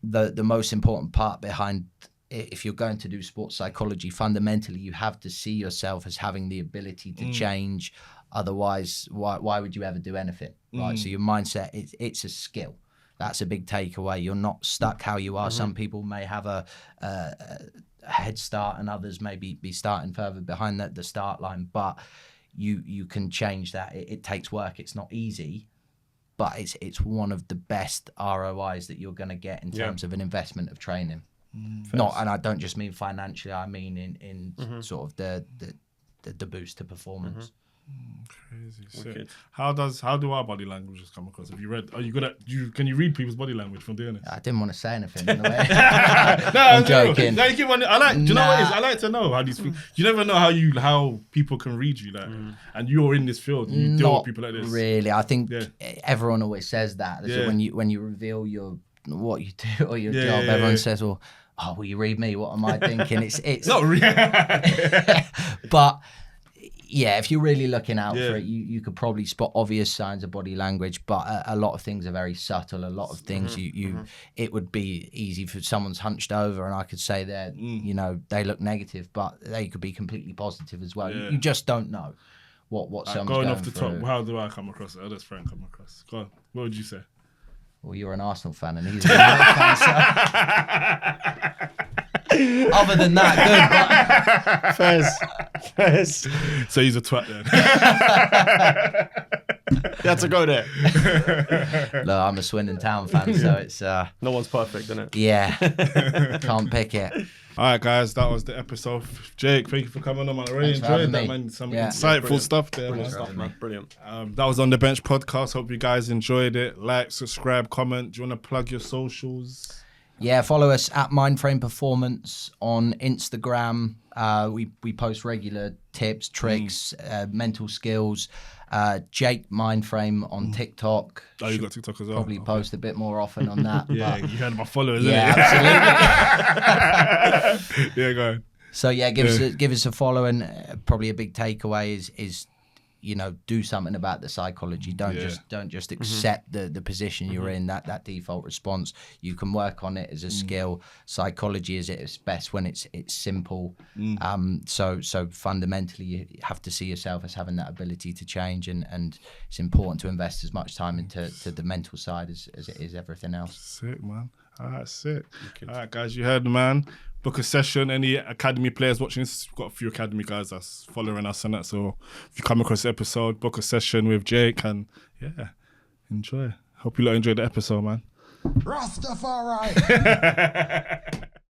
the most important part behind if you're going to do sports psychology, fundamentally, you have to see yourself as having the ability to change. Otherwise, why would you ever do anything? Right. So your mindset, it's a skill. That's a big takeaway. You're not stuck how you are. Some people may have a head start and others may be starting further behind the start line, but you can change that. It takes work. It's not easy, but it's one of the best ROIs that you're going to get in terms of an investment of training. And I don't just mean financially, I mean in sort of the boost to performance. Crazy. How do our body languages come across? Have you read? Are you good at? Can you read people's body language from doing this? I didn't want to say anything in a way. I'm joking. No, do you know what it is? I like to know how these people. You never know how people can read you, like, and you're in this field. You deal with people like this. Really, I think everyone always says that. When you reveal what you do or your job, everyone says, "Well, will you read me? What am I thinking?" It's not real, but. yeah, if you're really looking out for it, you could probably spot obvious signs of body language, but a lot of things are very subtle. A lot of things it would be easy for someone's hunched over and I could say that, you know, they look negative, but they could be completely positive as well. You just don't know what someone's going going off the through. top. How do I come across it? How does Frank come across? Go on. What would you say? Well, you're an Arsenal fan and he's a United fan, so... Other than that, good. But... Fairs. So he's a twat then. You had to go there. Look, I'm a Swindon Town fan, so it's... No one's perfect, isn't it? Yeah, can't pick it. All right, guys, that was the episode. Jake, thank you for coming on, man. I really Thanks for enjoyed that, having me. man. Some Yeah. insightful stuff there, Brilliant man. stuff, man. Brilliant. That was On The Bench Podcast. Hope you guys enjoyed it. Like, subscribe, comment. Do you want to plug your socials? Yeah, follow us at Mindframe Performance on Instagram. We post regular tips, tricks, mental skills. Jake Mindframe on TikTok. Oh, you got TikTok as well? Probably post a bit more often on that. Yeah, but you heard my followers, yeah, absolutely. Yeah, go on. So yeah, give us a follow, and probably a big takeaway is you know, do something about the psychology. Don't just accept the position you're in, that default response. You can work on it as a skill. Psychology is at its best when it's simple. So fundamentally you have to see yourself as having that ability to change, and it's important to invest as much time into the mental side as it is everything else. Sick, man. All right, sick. All right, guys, you heard, man. Book a session. Any academy players watching this? We've got a few academy guys that's following us and that. So if you come across the episode, book a session with Jake and yeah, enjoy. Hope you lot enjoyed the episode, man. Rastafari.